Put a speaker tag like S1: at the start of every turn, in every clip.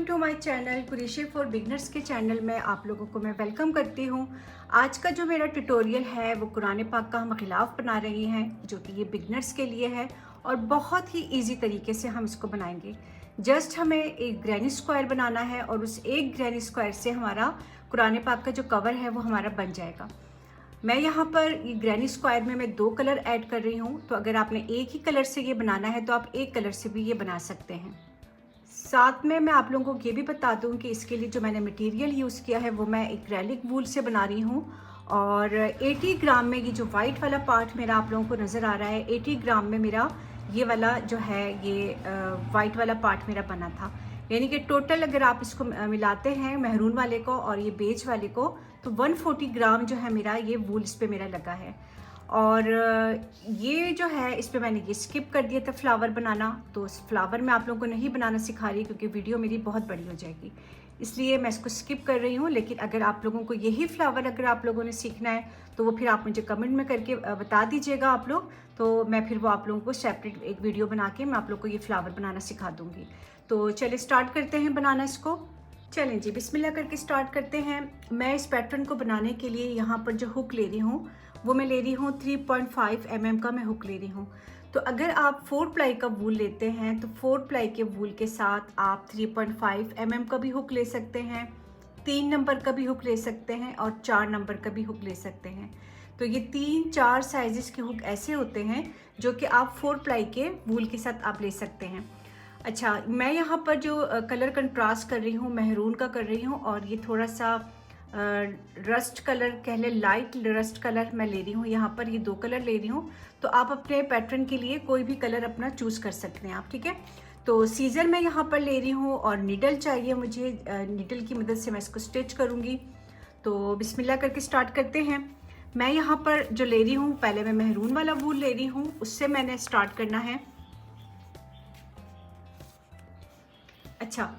S1: To my channel Qureshi for beginners के channel में आप लोगों को मैं वेलकम करती हूँ। आज का जो मेरा ट्यूटोरियल है वो कुरान पाक का हम गिलाफ बना रही हैं, जो कि ये बिगनर्स के लिए है और बहुत ही इजी तरीके से हम इसको बनाएंगे। जस्ट हमें एक ग्रैनी स्क्वायर बनाना है और उस एक ग्रैनी स्क्वायर से हमारा कुरान पाक का जो कवर है वो हमारा बन जाएगा। मैं यहाँ पर ये ग्रैनी स्क्वायर में मैं 2 कलर ऐड कर रही हूँ, तो अगर आपने एक ही कलर से ये बनाना है तो आप एक कलर से भी ये बना सकते हैं। साथ में मैं आप लोगों को ये भी बता दूं कि इसके लिए जो मैंने मटेरियल यूज़ किया है वो मैं एक्रेलिक वूल से बना रही हूँ और 80 ग्राम में ये जो वाइट वाला पार्ट मेरा आप लोगों को नज़र आ रहा है, 80 ग्राम में मेरा ये वाला जो है ये वाइट वाला पार्ट मेरा बना था। यानी कि टोटल अगर आप इसको मिलाते हैं महरून वाले को और ये बेज वाले को तो 140 ग्राम जो है मेरा ये वूल इस पर मेरा लगा है। और ये जो है इस पर मैंने ये स्किप कर दिया था फ्लावर बनाना, तो उस फ्लावर मैं आप लोगों को नहीं बनाना सिखा रही क्योंकि वीडियो मेरी बहुत बड़ी हो जाएगी, इसलिए मैं इसको स्किप कर रही हूँ। लेकिन अगर आप लोगों को यही फ्लावर अगर आप लोगों ने सीखना है तो वो फिर आप मुझे कमेंट में करके बता दीजिएगा आप लोग, तो मैं फिर वो आप लोगों को सेपरेट एक वीडियो बना के मैं आप लोग को ये फ्लावर बनाना सिखा दूँगी। तो चलिए स्टार्ट करते हैं बनाना इसको। चलें जी, बिस्मिल्लाह करके स्टार्ट करते हैं। मैं इस पैटर्न को बनाने के लिए यहाँ पर जो हुक ले रही हूँ वो मैं ले रही हूँ 3.5 mm का मैं हुक ले रही हूँ। तो अगर आप 4 प्लाई का वूल लेते हैं तो 4 प्लाई के वूल के साथ आप 3.5 mm का भी हुक ले सकते हैं, 3 नंबर का भी हुक ले सकते हैं और 4 नंबर का भी हुक ले सकते हैं। तो ये 3-4 साइजेस के हुक ऐसे होते हैं जो कि आप 4 प्लाई के वूल के साथ आप ले सकते हैं। अच्छा, मैं यहाँ पर जो कलर कंट्रास्ट कर रही हूँ मेहरून का कर रही हूँ और ये थोड़ा सा रस्ट कलर कह ले, लाइट रस्ट कलर मैं ले रही हूँ। यहाँ पर ये 2 कलर ले रही हूँ, तो आप अपने पैटर्न के लिए कोई भी कलर अपना चूज़ कर सकते हैं आप, ठीक है। तो सीजर मैं यहाँ पर ले रही हूँ और निडल चाहिए मुझे, निडल की मदद से मैं इसको स्टिच करूँगी। तो बिस्मिल्लाह करके स्टार्ट करते हैं। मैं यहाँ पर जो ले रही हूँ पहले मैं मेहरून वाला वूल ले रही हूँ, उससे मैंने स्टार्ट करना है। अच्छा,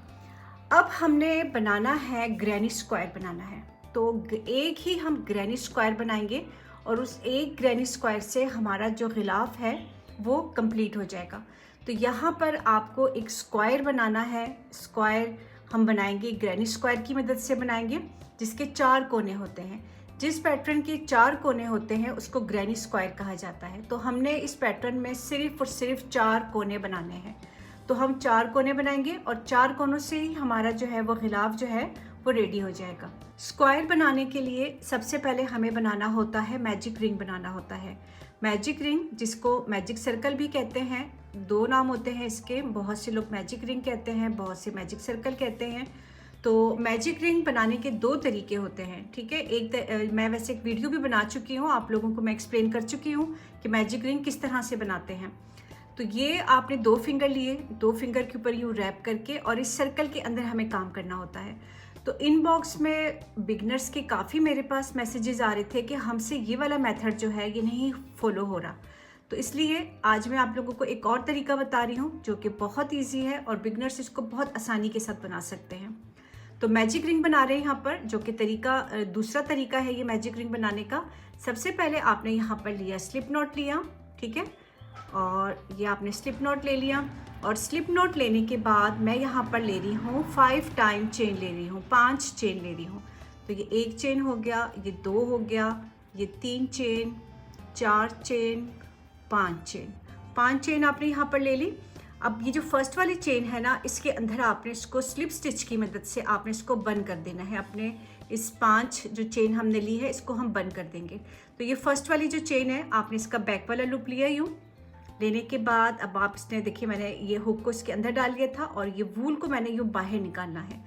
S1: अब हमने बनाना है ग्रैनी स्क्वायर बनाना है, तो एक ही हम ग्रैनी स्क्वायर बनाएंगे और उस एक ग्रैनी स्क्वायर से हमारा जो गिलाफ है वो कंप्लीट हो जाएगा। तो यहाँ पर आपको एक स्क्वायर बनाना है। स्क्वायर हम बनाएंगे ग्रैनी स्क्वायर की मदद से बनाएंगे, जिसके 4 कोने होते हैं। जिस पैटर्न के 4 कोने होते हैं उसको ग्रैनी स्क्वायर कहा जाता है। तो हमने इस पैटर्न में सिर्फ और सिर्फ 4 कोने बनाने हैं, तो हम 4 कोने बनाएंगे और 4 कोनों से ही हमारा जो है वो गिलाफ जो है वो रेडी हो जाएगा। स्क्वायर बनाने के लिए सबसे पहले हमें बनाना होता है मैजिक रिंग बनाना होता है। मैजिक रिंग, जिसको मैजिक सर्कल भी कहते हैं, 2 नाम होते हैं इसके। बहुत से लोग मैजिक रिंग कहते हैं, बहुत से मैजिक सर्कल कहते हैं। तो मैजिक रिंग बनाने के 2 तरीके होते हैं, ठीक है। मैं वैसे एक वीडियो भी बना चुकी हूँ, आप लोगों को मैं एक्सप्लेन कर चुकी हूँ कि मैजिक रिंग किस तरह से बनाते हैं। तो ये आपने 2 फिंगर लिए, 2 फिंगर के ऊपर यूँ रैप करके और इस सर्कल के अंदर हमें काम करना होता है। तो इनबॉक्स में बिगनर्स के काफ़ी मेरे पास मैसेजेस आ रहे थे कि हमसे ये वाला मेथड जो है ये नहीं फॉलो हो रहा, तो इसलिए आज मैं आप लोगों को एक और तरीका बता रही हूँ जो कि बहुत ईजी है और बिगनर्स इसको बहुत आसानी के साथ बना सकते हैं। तो मैजिक रिंग बना रहे हैं यहाँ पर, जो कि दूसरा तरीका है ये मैजिक रिंग बनाने का। सबसे पहले आपने यहाँ पर लिया स्लिप नॉट लिया, ठीक है, और ये आपने स्लिप नॉट ले लिया। और स्लिप नॉट लेने के बाद मैं यहाँ पर ले रही हूँ 5 टाइम चेन ले रही हूँ, 5 चेन ले रही हूँ। तो ये 1 चेन हो गया, ये 2 हो गया, ये 3 चेन, 4 चेन, 5 चेन, 5 चेन आपने यहाँ पर ले ली। अब ये जो फर्स्ट वाली चेन है ना, इसके अंदर आपने इसको स्लिप स्टिच की मदद से आपने इसको बंद कर देना है। अपने इस 5 जो चेन हमने ली है इसको हम बंद कर देंगे। तो ये फर्स्ट वाली जो चेन है आपने इसका बैक वाला लूप लिया। यूँ लेने के बाद अब आप इसने देखिए मैंने ये हुक को इसके अंदर डाल लिया था और ये वूल को मैंने यूँ बाहर निकालना है।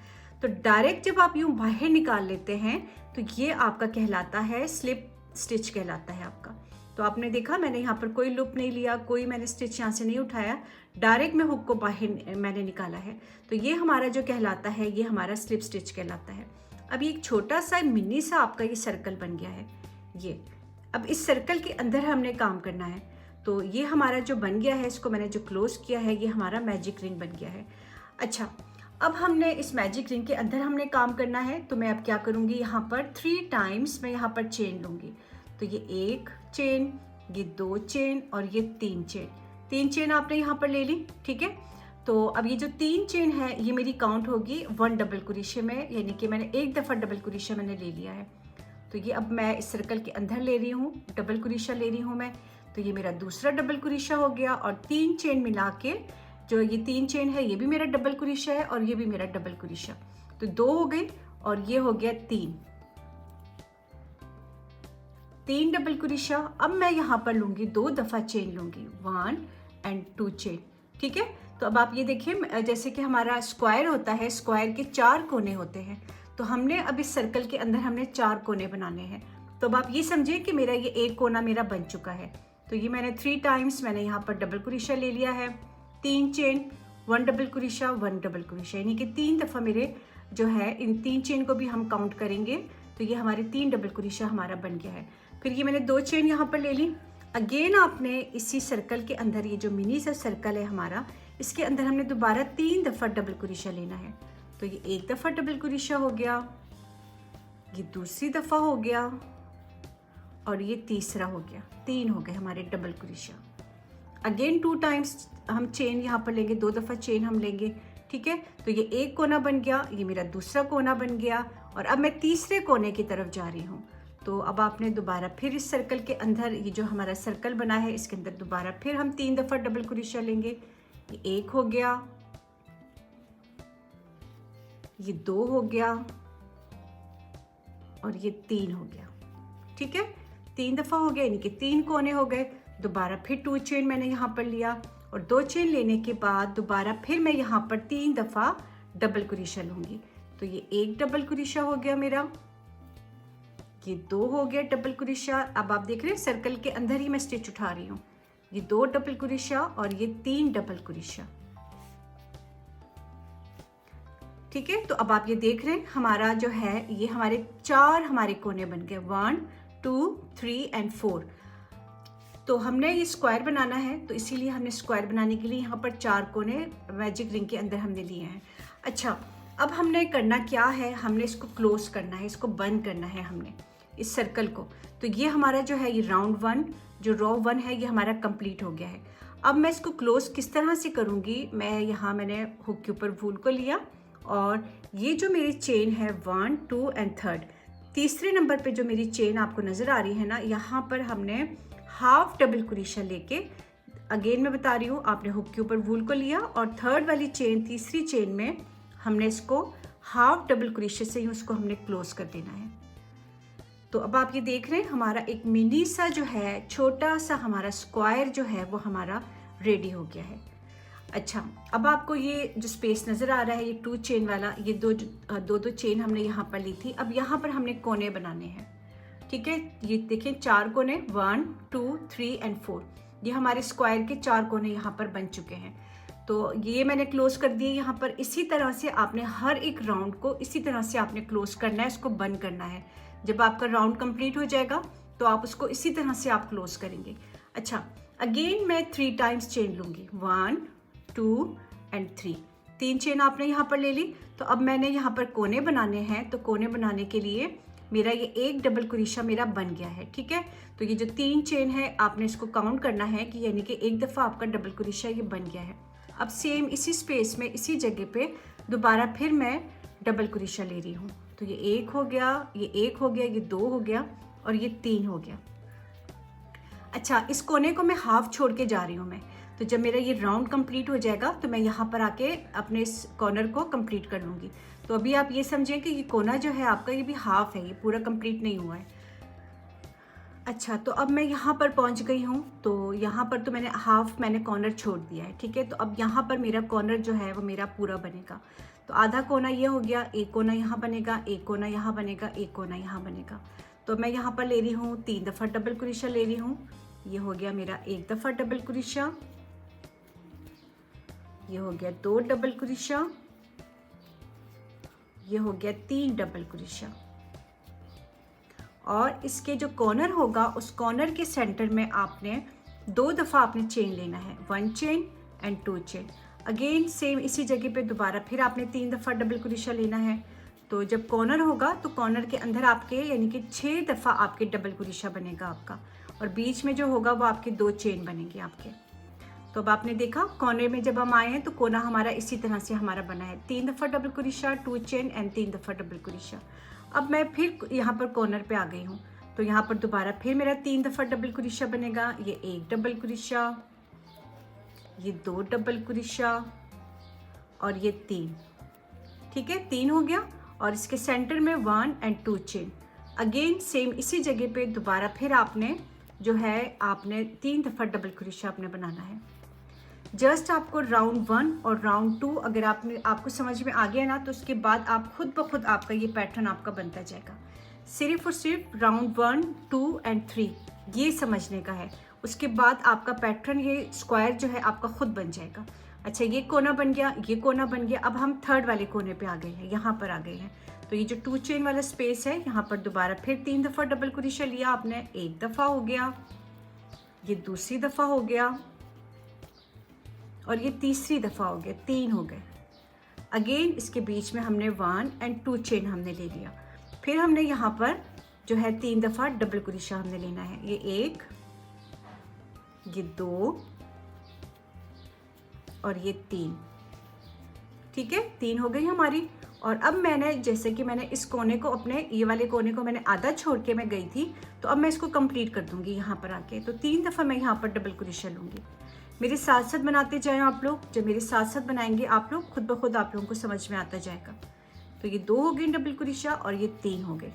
S1: तो डायरेक्ट जब आप यूँ बाहर निकाल लेते हैं तो ये आपका कहलाता है स्लिप स्टिच कहलाता है आपका। तो आपने देखा मैंने यहाँ पर कोई लूप नहीं लिया, कोई मैंने स्टिच यहाँ से नहीं उठाया, डायरेक्ट मैं हुक को बाहर मैंने निकाला है। तो ये हमारा जो कहलाता है ये हमारा स्लिप स्टिच कहलाता है। अब ये एक छोटा सा मिनी सा आपका ये सर्कल बन गया है। ये अब इस सर्कल के अंदर हमने काम करना है। तो ये हमारा जो बन गया है, इसको मैंने जो क्लोज किया है, ये हमारा मैजिक रिंग बन गया है। अच्छा, अब हमने इस मैजिक रिंग के अंदर हमने काम करना है। तो मैं अब क्या करूँगी, यहाँ पर 3 टाइम्स मैं यहाँ पर चेन लूँगी। तो ये 1 चेन, ये 2 चेन और ये 3 चेन, 3 चेन आपने यहाँ पर ले ली, ठीक है। तो अब ये जो 3 चेन है ये मेरी काउंट होगी 1 डबल क्रोशे में, यानी कि मैंने एक दफ़ा डबल क्रोशा मैंने ले लिया है। तो ये अब मैं इस सर्कल के अंदर ले रही हूँ, डबल क्रोशा ले रही हूँ मैं। तो ये मेरा दूसरा डबल क्रोशा हो गया और 3 चेन मिला के जो ये 3 चेन है ये भी मेरा डबल क्रोशा है और ये भी मेरा डबल क्रोशा। तो 2 हो गई और ये हो गया 3 डबल क्रोशा। अब मैं यहाँ पर लूँगी 2 दफ़ा चेन लूँगी, 1 एंड 2 चेन। ठीक है, तो अब आप ये देखिए जैसे कि हमारा स्क्वायर होता है, स्क्वायर के 4 कोने होते हैं। तो हमने अब इस सर्कल के अंदर हमने 4 कोने बनाने हैं। तो अब आप ये समझिए कि मेरा ये एक कोना मेरा बन चुका है। तो ये मैंने 3 टाइम्स मैंने यहाँ पर डबल क्रोशा ले लिया है, 3 chain, 1 double crochet, 1 double crochet, यानी कि 3 दफ़ा मेरे जो है इन 3 चेन को भी हम काउंट करेंगे। तो ये हमारे 3 डबल क्रोशा हमारा बन गया है। फिर ये मैंने 2 चेन यहाँ पर ले ली। अगेन आपने इसी सर्कल के अंदर ये जो मिनी सा सर्कल है हमारा, इसके अंदर हमने दोबारा 3 दफ़ा डबल क्रोशा लेना है। तो ये एक दफ़ा डबल क्रोशा हो गया, ये दूसरी दफ़ा हो गया और ये तीसरा हो गया। 3 हो गए हमारे डबल क्रोशा। अगेन 2 टाइम्स हम चेन यहाँ पर लेंगे, 2 दफ़ा चेन हम लेंगे। ठीक है, तो ये एक कोना बन गया, ये मेरा दूसरा कोना बन गया और अब मैं तीसरे कोने की तरफ जा रही हूँ। तो अब आपने दोबारा फिर इस सर्कल के अंदर ये जो हमारा सर्कल बना है इसके अंदर दोबारा फिर हम 3 दफ़ा डबल क्रोशा लेंगे। ये 1 हो गया, ये 2 हो गया और ये 3 हो गया। ठीक है, 3 दफ़ा हो गया, यानी कि 3 कोने हो गए। दोबारा फिर 2 चेन मैंने यहाँ पर लिया और 2 चेन लेने के बाद दोबारा फिर मैं यहाँ पर 3 दफ़ा डबल क्रोशा लूँगी। तो ये एक डबल क्रोशा हो गया मेरा, ये 2 हो गया डबल क्रोशा। अब आप देख रहे हैं सर्कल के अंदर ही मैं स्टिच उठा रही हूँ। ये 2 डबल क्रोशा और ये 3 डबल क्रोशा। ठीक है, तो अब आप ये देख रहे हैं हमारा जो है ये हमारे 4 हमारे कोने बन गए, 1 2 3 एंड 4। तो हमने ये स्क्वायर बनाना है, तो इसीलिए हमने स्क्वायर बनाने के लिए यहाँ पर 4 कोने मैजिक रिंग के अंदर हमने लिए हैं। अच्छा, अब हमने करना क्या है, हमने इसको क्लोज करना है, इसको बंद करना है हमने इस सर्कल को। तो ये हमारा जो है ये राउंड 1 जो रो 1 है ये हमारा कंप्लीट हो गया है। अब मैं इसको क्लोज किस तरह से करूँगी, मैं यहाँ मैंने हुक के ऊपर वूल को लिया और ये जो मेरी चेन है 1 2 एंड 3, तीसरे नंबर पे जो मेरी चेन आपको नज़र आ रही है ना, यहाँ पर हमने हाफ डबल क्रोशा लेके, अगेन मैं बता रही हूँ, आपने हुक के ऊपर वूल को लिया और 3rd वाली चेन, तीसरी चेन में हमने इसको हाफ डबल क्रोशे से ही उसको हमने क्लोज कर देना है। तो अब आप ये देख रहे हैं हमारा एक मिनी सा जो है छोटा सा हमारा स्क्वायर जो है वो हमारा रेडी हो गया है। अच्छा, अब आपको ये जो स्पेस नज़र आ रहा है ये 2 चेन वाला, ये दो चेन हमने यहाँ पर ली थी। अब यहाँ पर हमने कोने बनाने हैं। ठीक है, ये देखें 4 कोने, 1 2 3 एंड 4, ये हमारे स्क्वायर के 4 कोने यहाँ पर बन चुके हैं। तो ये मैंने क्लोज कर दिए यहाँ पर। इसी तरह से आपने हर एक राउंड को इसी तरह से आपने क्लोज करना है, इसको बंद करना है। जब आपका राउंड कंप्लीट हो जाएगा तो आप उसको इसी तरह से आप क्लोज करेंगे। अच्छा, अगेन मैं 3 टाइम्स चेन लूँगी, 1 2 एंड 3, 3 चेन आपने यहाँ पर ले ली। तो अब मैंने यहाँ पर कोने बनाने हैं, तो कोने बनाने के लिए मेरा ये एक डबल क्रोशा मेरा बन गया है। ठीक है, तो ये जो 3 चेन है आपने इसको काउंट करना है कि यानी कि एक दफ़ा आपका डबल क्रोशा ये बन गया है। अब सेम इसी स्पेस में इसी जगह पे दोबारा फिर मैं डबल क्रोशा ले रही हूँ। तो ये 1 हो गया, ये 1 हो गया, ये 2 हो गया और ये 3 हो गया। अच्छा, इस कोने को मैं हाफ छोड़ के जा रही हूँ मैं। तो जब मेरा ये राउंड कंप्लीट हो जाएगा तो मैं यहाँ पर आके अपने इस कॉर्नर को कंप्लीट कर लूँगी। तो अभी आप ये समझें कि ये कोना जो है आपका ये भी हाफ है, ये पूरा कंप्लीट नहीं हुआ है। अच्छा, तो अब मैं यहाँ पर पहुँच गई हूँ। तो यहाँ पर तो मैंने कॉर्नर छोड़ दिया है। ठीक है, तो अब यहाँ पर मेरा कॉर्नर जो है वो मेरा पूरा बनेगा। तो आधा कोना ये हो गया, एक कोना यहाँ बनेगा, एक कोना यहाँ बनेगा, एक कोना यहाँ बनेगा। तो मैं यहाँ पर ले रही हूँ 3 दफ़ा डबल क्रोशा ले रही हूँ। ये हो गया मेरा एक दफ़ा डबल क्रोशा, ये हो गया 2 डबल क्रोशा, ये हो गया 3 डबल क्रोशा। और इसके जो कॉर्नर होगा उस कॉर्नर के सेंटर में आपने 2 दफ़ा आपने चेन लेना है, 1 chain and 2 chain. Again same इसी जगह पे दोबारा फिर आपने 3 दफ़ा डबल क्रोशा लेना है। तो जब कॉर्नर होगा तो कॉर्नर के अंदर आपके यानी कि 6 दफ़ा आपके डबल क्रोशा बनेगा आपका, और बीच में जो होगा वो आपके 2 चेन बनेंगे आपके। तो अब आपने देखा कोने में जब हम आए हैं तो कोना हमारा इसी तरह से हमारा बना है। 3 दफ़ा डबल क्रोशिया, 2 चेन एंड 3 दफ़ा डबल क्रोशिया। अब मैं फिर यहाँ पर कॉर्नर पे आ गई हूँ, तो यहाँ पर दोबारा फिर मेरा 3 दफ़ा डबल क्रोशिया बनेगा। ये 1 डबल क्रोशिया, ये 2 डबल क्रोशिया और ये 3। ठीक है, 3 हो गया। और इसके सेंटर में 1 एंड 2 चेन। अगेन सेम इसी जगह पे दोबारा फिर आपने जो है आपने 3 दफ़ा डबल क्रोशिया आपने बनाना है। जस्ट आपको राउंड 1 और राउंड 2 अगर आपको समझ में आ गया ना, तो उसके बाद आप खुद ब खुद आपका ये पैटर्न आपका बनता जाएगा। सिर्फ और सिर्फ राउंड 1, 2 एंड 3 ये समझने का है। उसके बाद आपका पैटर्न ये स्क्वायर जो है आपका खुद बन जाएगा। अच्छा, ये कोना बन गया, ये कोना बन गया। अब हम थर्ड वाले कोने पे आ गए हैं, यहाँ पर आ गए हैं। तो ये जो 2 चेन वाला स्पेस है, यहाँ पर दोबारा फिर 3 दफ़ा डबल क्रोशिया लिया आपने। 1 दफ़ा हो गया, ये दूसरी दफ़ा हो गया और ये तीसरी दफ़ा हो गया, 3 हो गए। अगेन इसके बीच में हमने 1 एंड 2 चेन हमने ले लिया। फिर हमने यहाँ पर जो है 3 दफ़ा डबल क्रोशिया हमने लेना है। ये 1, ये 2 और ये 3। ठीक है, 3 हो गई हमारी। और अब मैंने जैसे कि मैंने इस कोने को अपने ये वाले कोने को मैंने आधा छोड़ के मैं गई थी, तो अब मैं इसको कंप्लीट कर दूंगी यहाँ पर आके। तो 3 दफ़ा मैं यहाँ पर डबल क्रोशिया लूँगी। मेरे साथ साथ बनाते जाएं आप लोग। जब मेरे साथ साथ बनाएंगे आप लोग, खुद ब खुद आप लोगों को समझ में आता जाएगा। तो ये 2 हो गई डबल क्रोशिया और ये 3 हो गए।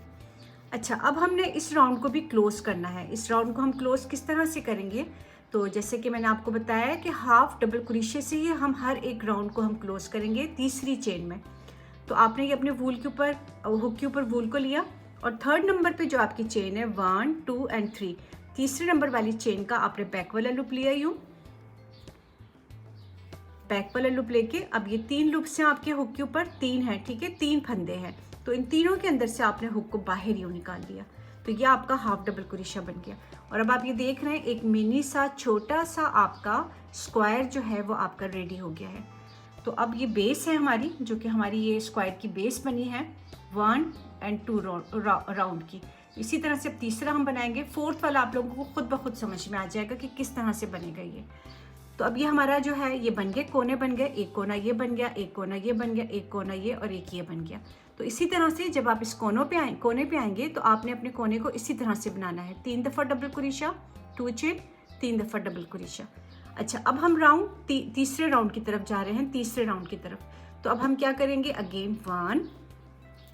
S1: अच्छा, अब हमने इस राउंड को भी क्लोज करना है। इस राउंड को हम क्लोज किस तरह से करेंगे, तो जैसे कि मैंने आपको बताया कि हाफ डबल क्रोशिया से ही हम हर एक राउंड को हम क्लोज करेंगे तीसरी चेन में। तो आपने ये अपने वूल के ऊपर, हुक के ऊपर वूल को लिया और थर्ड नंबर पे जो आपकी चेन है 1, 2 एंड 3, तीसरे नंबर वाली चेन का आपने बैक वाला लूप लिया। यूं बैक वाला लूप लेके अब ये 3 लूप्स हैं आपके हुक के ऊपर, 3 है। ठीक है, 3 फंदे हैं। तो इन तीनों के अंदर से आपने हुक को बाहर यूं निकाल लिया। तो ये आपका हाफ डबल क्रोशिया बन गया। और अब आप ये देख रहे हैं एक मिनी सा छोटा सा आपका स्क्वायर जो है वो आपका रेडी हो गया है। तो अब ये बेस है हमारी, जो कि हमारी ये स्क्वायर की बेस बनी है 1 एंड 2 राउंड की। इसी तरह से अब तीसरा हम बनाएंगे। फोर्थ वाला आप लोगों को खुद ब खुद समझ में आ जाएगा कि किस तरह से बनेगा ये। तो अब ये हमारा जो है ये बन गए, कोने बन गए। एक कोना ये बन गया, एक कोना ये बन गया, एक कोना ये और एक ये बन गया। तो इसी तरह से जब आप इस कोने पे आएंगे तो आपने अपने कोने को इसी तरह से बनाना है। 3 दफ़ा डबल क्रोशिया, 2 चेन, 3 दफ़ा डबल क्रोशिया। अच्छा, अब हम तीसरे राउंड की तरफ जा रहे हैं, तीसरे राउंड की तरफ। तो अब हम क्या करेंगे, अगेन 1,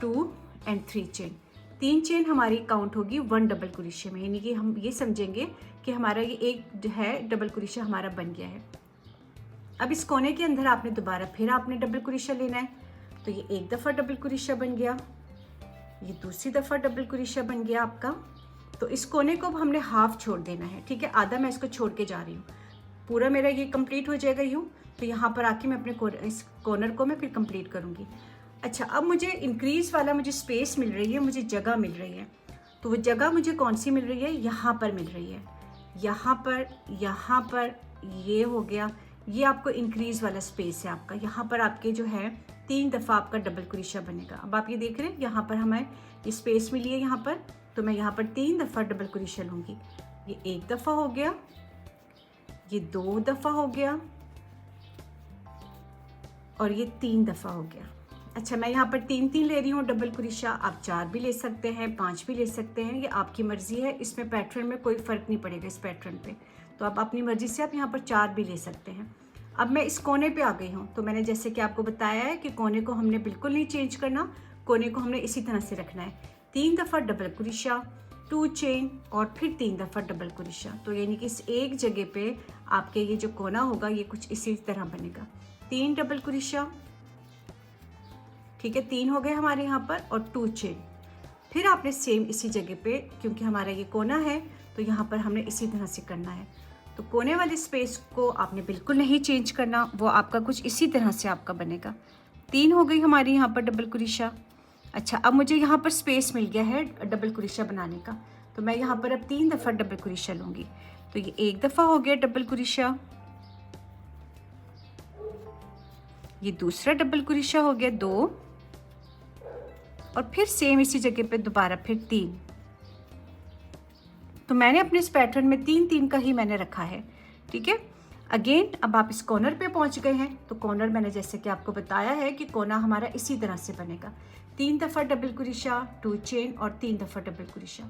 S1: 2 एंड 3 चेन। 3 चेन हमारी काउंट होगी 1 डबल क्रोशिया में, यानी कि हम ये समझेंगे कि हमारा ये एक जो है डबल क्रोशिया हमारा बन गया है। अब इस कोने के अंदर आपने दोबारा फिर आपने डबल क्रोशिया लेना है। तो ये 1 दफ़ा डबल क्रोशिया बन गया, ये दूसरी दफ़ा डबल क्रोशिया बन गया आपका। तो इस कोने को हमने हाफ छोड़ देना है। ठीक है, आधा मैं इसको छोड़ के जा रही हूँ, पूरा मेरा ये कंप्लीट हो जाएगा यूँ। तो यहाँ पर आके मैं अपने इस कॉर्नर को मैं फिर कंप्लीट करूँगी। अच्छा, अब मुझे इंक्रीज वाला मुझे स्पेस मिल रही है, मुझे जगह मिल रही है। तो वो जगह मुझे कौन सी मिल रही है, यहाँ पर मिल रही है। यहाँ पर ये हो गया, ये आपको इंक्रीज वाला स्पेस है आपका। यहाँ पर आपके जो है 3 दफ़ा आपका डबल क्रोशिया बनेगा। अब आप ये देख रहे हैं यहाँ पर हमें ये स्पेस मिली है यहाँ पर। तो मैं यहाँ पर 3 दफ़ा डबल क्रोशिया लूँगी। ये 1 दफ़ा हो गया, ये 2 दफ़ा हो गया और ये 3 दफ़ा हो गया। अच्छा, मैं यहाँ पर 3 ले रही हूँ डबल क्रोशिया। आप 4 भी ले सकते हैं, 5 भी ले सकते हैं, ये आपकी मर्ज़ी है। इसमें पैटर्न में कोई फ़र्क नहीं पड़ेगा इस पैटर्न पे। तो आप अपनी मर्ज़ी से आप यहाँ पर 4 भी ले सकते हैं। अब मैं इस कोने पे आ गई हूँ। तो मैंने जैसे कि आपको बताया है कि कोने को हमने बिल्कुल नहीं चेंज करना, कोने को हमने इसी तरह से रखना है। 3 दफ़ा डबल क्रोशिया, 2 चेन और फिर 3 दफ़ा डबल क्रोशिया। तो यानी कि इस एक जगह पे आपके ये जो कोना होगा ये कुछ इसी तरह बनेगा। 3 डबल क्रोशिया, ठीक है, 3 हो गए हमारे यहाँ पर, और 2 चेन। फिर आपने सेम इसी जगह पे, क्योंकि हमारा ये कोना है तो यहाँ पर हमने इसी तरह से करना है। तो कोने वाले स्पेस को आपने बिल्कुल नहीं चेंज करना, वो आपका कुछ इसी तरह से आपका बनेगा। 3 हो गई हमारी यहाँ पर डबल क्रोशिया। अच्छा, अब मुझे यहाँ पर स्पेस मिल गया है डबल क्रोशिया बनाने का। तो मैं यहाँ पर अब 3 दफ़ा डबल क्रोशिया लूँगी। तो ये 1 दफ़ा हो गया डबल क्रोशिया, ये दूसरा डबल क्रोशिया हो गया 2, और फिर सेम इसी जगह पे दोबारा फिर 3। तो मैंने अपने इस पैटर्न में 3 का ही मैंने रखा है। ठीक है, अगेन अब आप इस कॉर्नर पे पहुंच गए हैं, तो कॉर्नर मैंने जैसे कि आपको बताया है कि कोना हमारा इसी तरह से बनेगा। 3 दफ़ा डबल क्रोशा, 2 चेन और 3 दफ़ा डबल क्रोशा।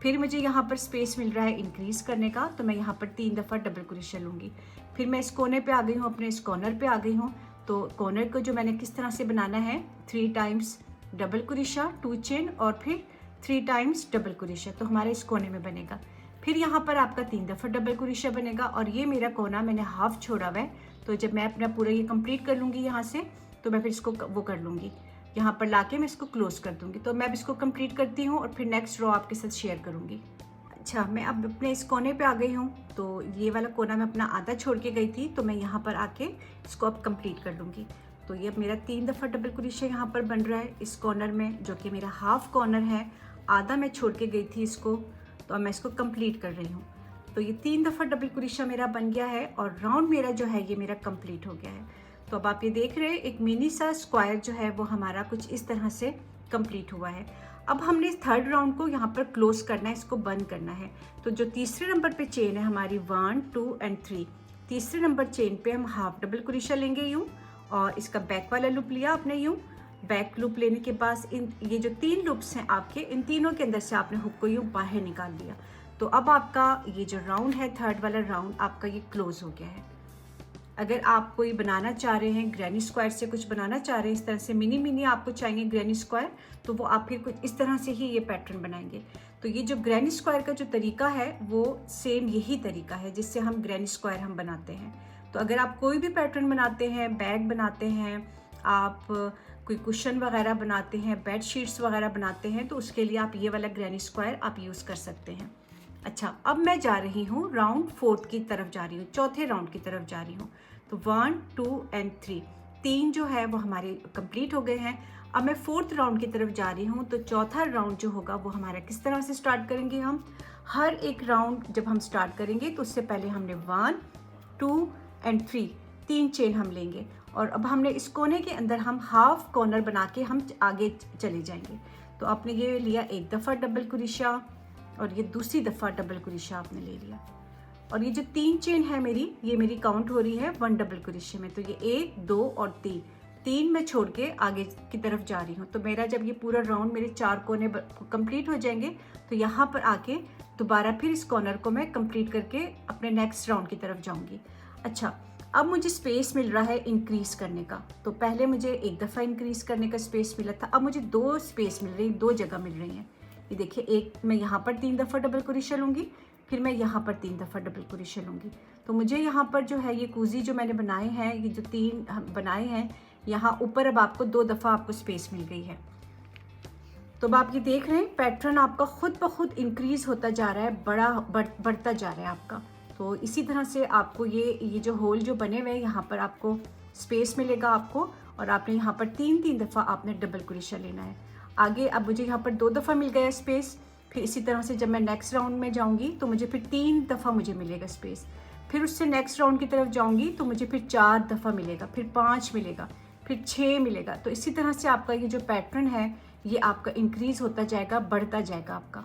S1: फिर मुझे यहाँ पर स्पेस मिल रहा है इंक्रीज़ करने का, तो मैं यहाँ पर 3 दफ़ा डबल क्रोशा लूँगी। फिर मैं इस कोने पे आ गई हूँ, अपने इस कॉर्नर पे आ गई हूँ। तो कॉर्नर को जो मैंने किस तरह से बनाना है, 3 टाइम्स डबल क्रोशा, 2 चेन और फिर 3 टाइम्स डबल क्रोशा, तो हमारे इस कोने में बनेगा। फिर यहाँ पर आपका 3 दफ़ा डबल क्रोशा बनेगा और ये मेरा कोना मैंने हाफ छोड़ा हुआ है। तो जब मैं अपना पूरा ये कंप्लीट कर लूँगी यहाँ से, तो मैं फिर इसको वो कर लूँगी, यहाँ पर लाके मैं इसको क्लोज कर दूँगी। तो मैं अब इसको कंप्लीट करती हूँ और फिर नेक्स्ट रो आपके साथ शेयर करूँगी। अच्छा, मैं अब अपने इस कोने पे आ गई हूँ। तो ये वाला कोना मैं अपना आधा छोड़ के गई थी, तो मैं यहाँ पर आके इसको अब कंप्लीट कर लूँगी। तो ये अब मेरा 3 दफ़ा डबल क्रोशा यहाँ पर बन रहा है इस कॉर्नर में, जो कि मेरा हाफ कॉर्नर है। आधा मैं छोड़ के गई थी इसको, तो अब मैं इसको कंप्लीट कर रही हूँ। तो ये 3 दफ़ा डबल क्रोशा मेरा बन गया है और राउंड मेरा जो है ये मेरा कंप्लीट हो गया है। तो अब आप ये देख रहे हैं एक मिनी सा स्क्वायर जो है वो हमारा कुछ इस तरह से कंप्लीट हुआ है। अब हमने इस थर्ड राउंड को यहाँ पर क्लोज करना है, इसको बंद करना है। तो जो तीसरे नंबर पे चेन है हमारी 1, 2 एंड 3, तीसरे नंबर चेन पे हम हाफ डबल क्रोशा लेंगे यूँ, और इसका बैक वाला लूप लिया आपने यूँ। बैक लूप लेने के बाद ये जो 3 लूप्स हैं आपके, इन तीनों के अंदर से आपने हुक को यूँ बाहर निकाल दिया। तो अब आपका ये जो राउंड है, थर्ड वाला राउंड आपका ये क्लोज हो गया है। अगर आप कोई बनाना चाह रहे हैं, ग्रैनी स्क्वायर से कुछ बनाना चाह रहे हैं, इस तरह से मिनी आपको चाहिए ग्रैनी स्क्वायर, तो वो आप फिर कुछ इस तरह से ही ये पैटर्न बनाएंगे। तो ये जो ग्रैनी स्क्वायर का जो तरीका है वो सेम यही तरीका है जिससे हम ग्रैनी स्क्वायर हम बनाते हैं। तो अगर आप कोई भी पैटर्न बनाते हैं, बैग बनाते हैं, आप कोई कुशन वगैरह बनाते हैं, बेड शीट्स वगैरह बनाते हैं, तो उसके लिए आप ये वाला ग्रैनी स्क्वायर आप यूज़ कर सकते हैं। अच्छा, अब मैं जा रही हूँ राउंड 4 की तरफ जा रही हूँ, चौथे राउंड की तरफ जा रही हूँ। तो 1, 2 एंड 3, 3 जो है वो हमारे कंप्लीट हो गए हैं। अब मैं 4th राउंड की तरफ जा रही हूँ। तो चौथा राउंड जो होगा वो हमारा किस तरह से स्टार्ट करेंगे हम, हर एक राउंड जब हम स्टार्ट करेंगे तो उससे पहले हमने 1, 2 एंड 3 चेन हम लेंगे, और अब हमने इस कोने के अंदर हम हाफ कॉर्नर बना के हम आगे चले जाएंगे। तो आपने ये लिया एक दफ़ा डबल क्रोशा और ये दूसरी दफ़ा डबल क्रोशा आपने ले लिया, और ये जो 3 चेन है मेरी, ये मेरी काउंट हो रही है 1 डबल क्रोशे में। तो ये 1, 2 और 3 मैं छोड़ के आगे की तरफ जा रही हूँ। तो मेरा जब ये पूरा राउंड मेरे 4 कोने कंप्लीट हो जाएंगे, तो यहाँ पर आके दोबारा फिर इस कॉर्नर को मैं कंप्लीट करके अपने नेक्स्ट राउंड की तरफ जाऊँगी। अच्छा, अब मुझे स्पेस मिल रहा है इंक्रीज़ करने का। तो पहले मुझे एक दफ़ा इंक्रीज़ करने का स्पेस मिला था, अब मुझे 2 स्पेस मिल रही, 2 जगह मिल रही हैं। ये देखिए, एक मैं यहाँ पर 3 दफ़ा डबल क्रोशा लूँगी, फिर मैं यहाँ पर 3 दफ़ा डबल क्रोशा लूँगी। तो मुझे यहाँ पर जो है ये कूजी जो मैंने बनाए हैं, ये जो 3 बनाए हैं, यहाँ ऊपर अब आपको 2 दफ़ा आपको स्पेस मिल गई है। तो अब आप ये देख रहे हैं पैटर्न आपका खुद ब खुद इंक्रीज़ होता जा रहा है, बढ़ता जा रहा है आपका। तो इसी तरह से आपको ये जो होल जो बने हुए हैं, यहाँ पर आपको स्पेस मिलेगा आपको, और आपने यहाँ पर 3 दफ़ा आपने डबल क्रोशा लेना है। आगे अब मुझे यहाँ पर 2 दफ़ा मिल गया स्पेस। फिर इसी तरह से जब मैं नेक्स्ट राउंड में जाऊँगी तो मुझे फिर 3 दफ़ा मुझे मिलेगा स्पेस। फिर उससे नेक्स्ट राउंड की तरफ जाऊँगी तो मुझे फिर 4 दफ़ा मिलेगा, फिर 5 मिलेगा, फिर 6 मिलेगा। तो इसी तरह से आपका ये जो पैटर्न है ये आपका इंक्रीज़ होता जाएगा, बढ़ता जाएगा आपका।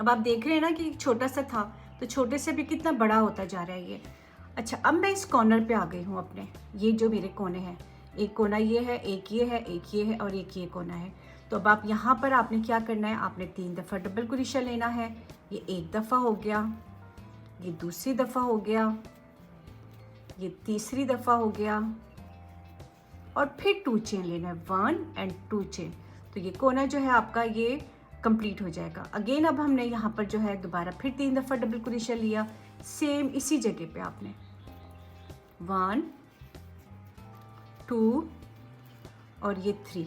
S1: अब आप देख रहे हैं ना कि छोटा सा था, तो छोटे से भी कितना बड़ा होता जा रहा है ये। अच्छा, अब मैं इस कॉर्नर पे आ गई हूँ अपने, ये जो मेरे कोने हैं, एक कोना ये है, एक ये है, एक ये है और एक ये कोना है। तो अब आप यहाँ पर आपने क्या करना है, आपने 3 दफ़ा डबल क्रोशा लेना है। ये एक दफ़ा हो गया, ये दूसरी दफ़ा हो गया, ये तीसरी दफ़ा हो गया, और फिर 2 चेन लेना है, 1 एंड 2 चेन। तो ये कोना जो है आपका ये कंप्लीट हो जाएगा। अगेन अब हमने यहाँ पर जो है दोबारा फिर 3 दफ़ा डबल क्रोशा लिया, सेम इसी जगह पे आपने 1, 2 और ये 3,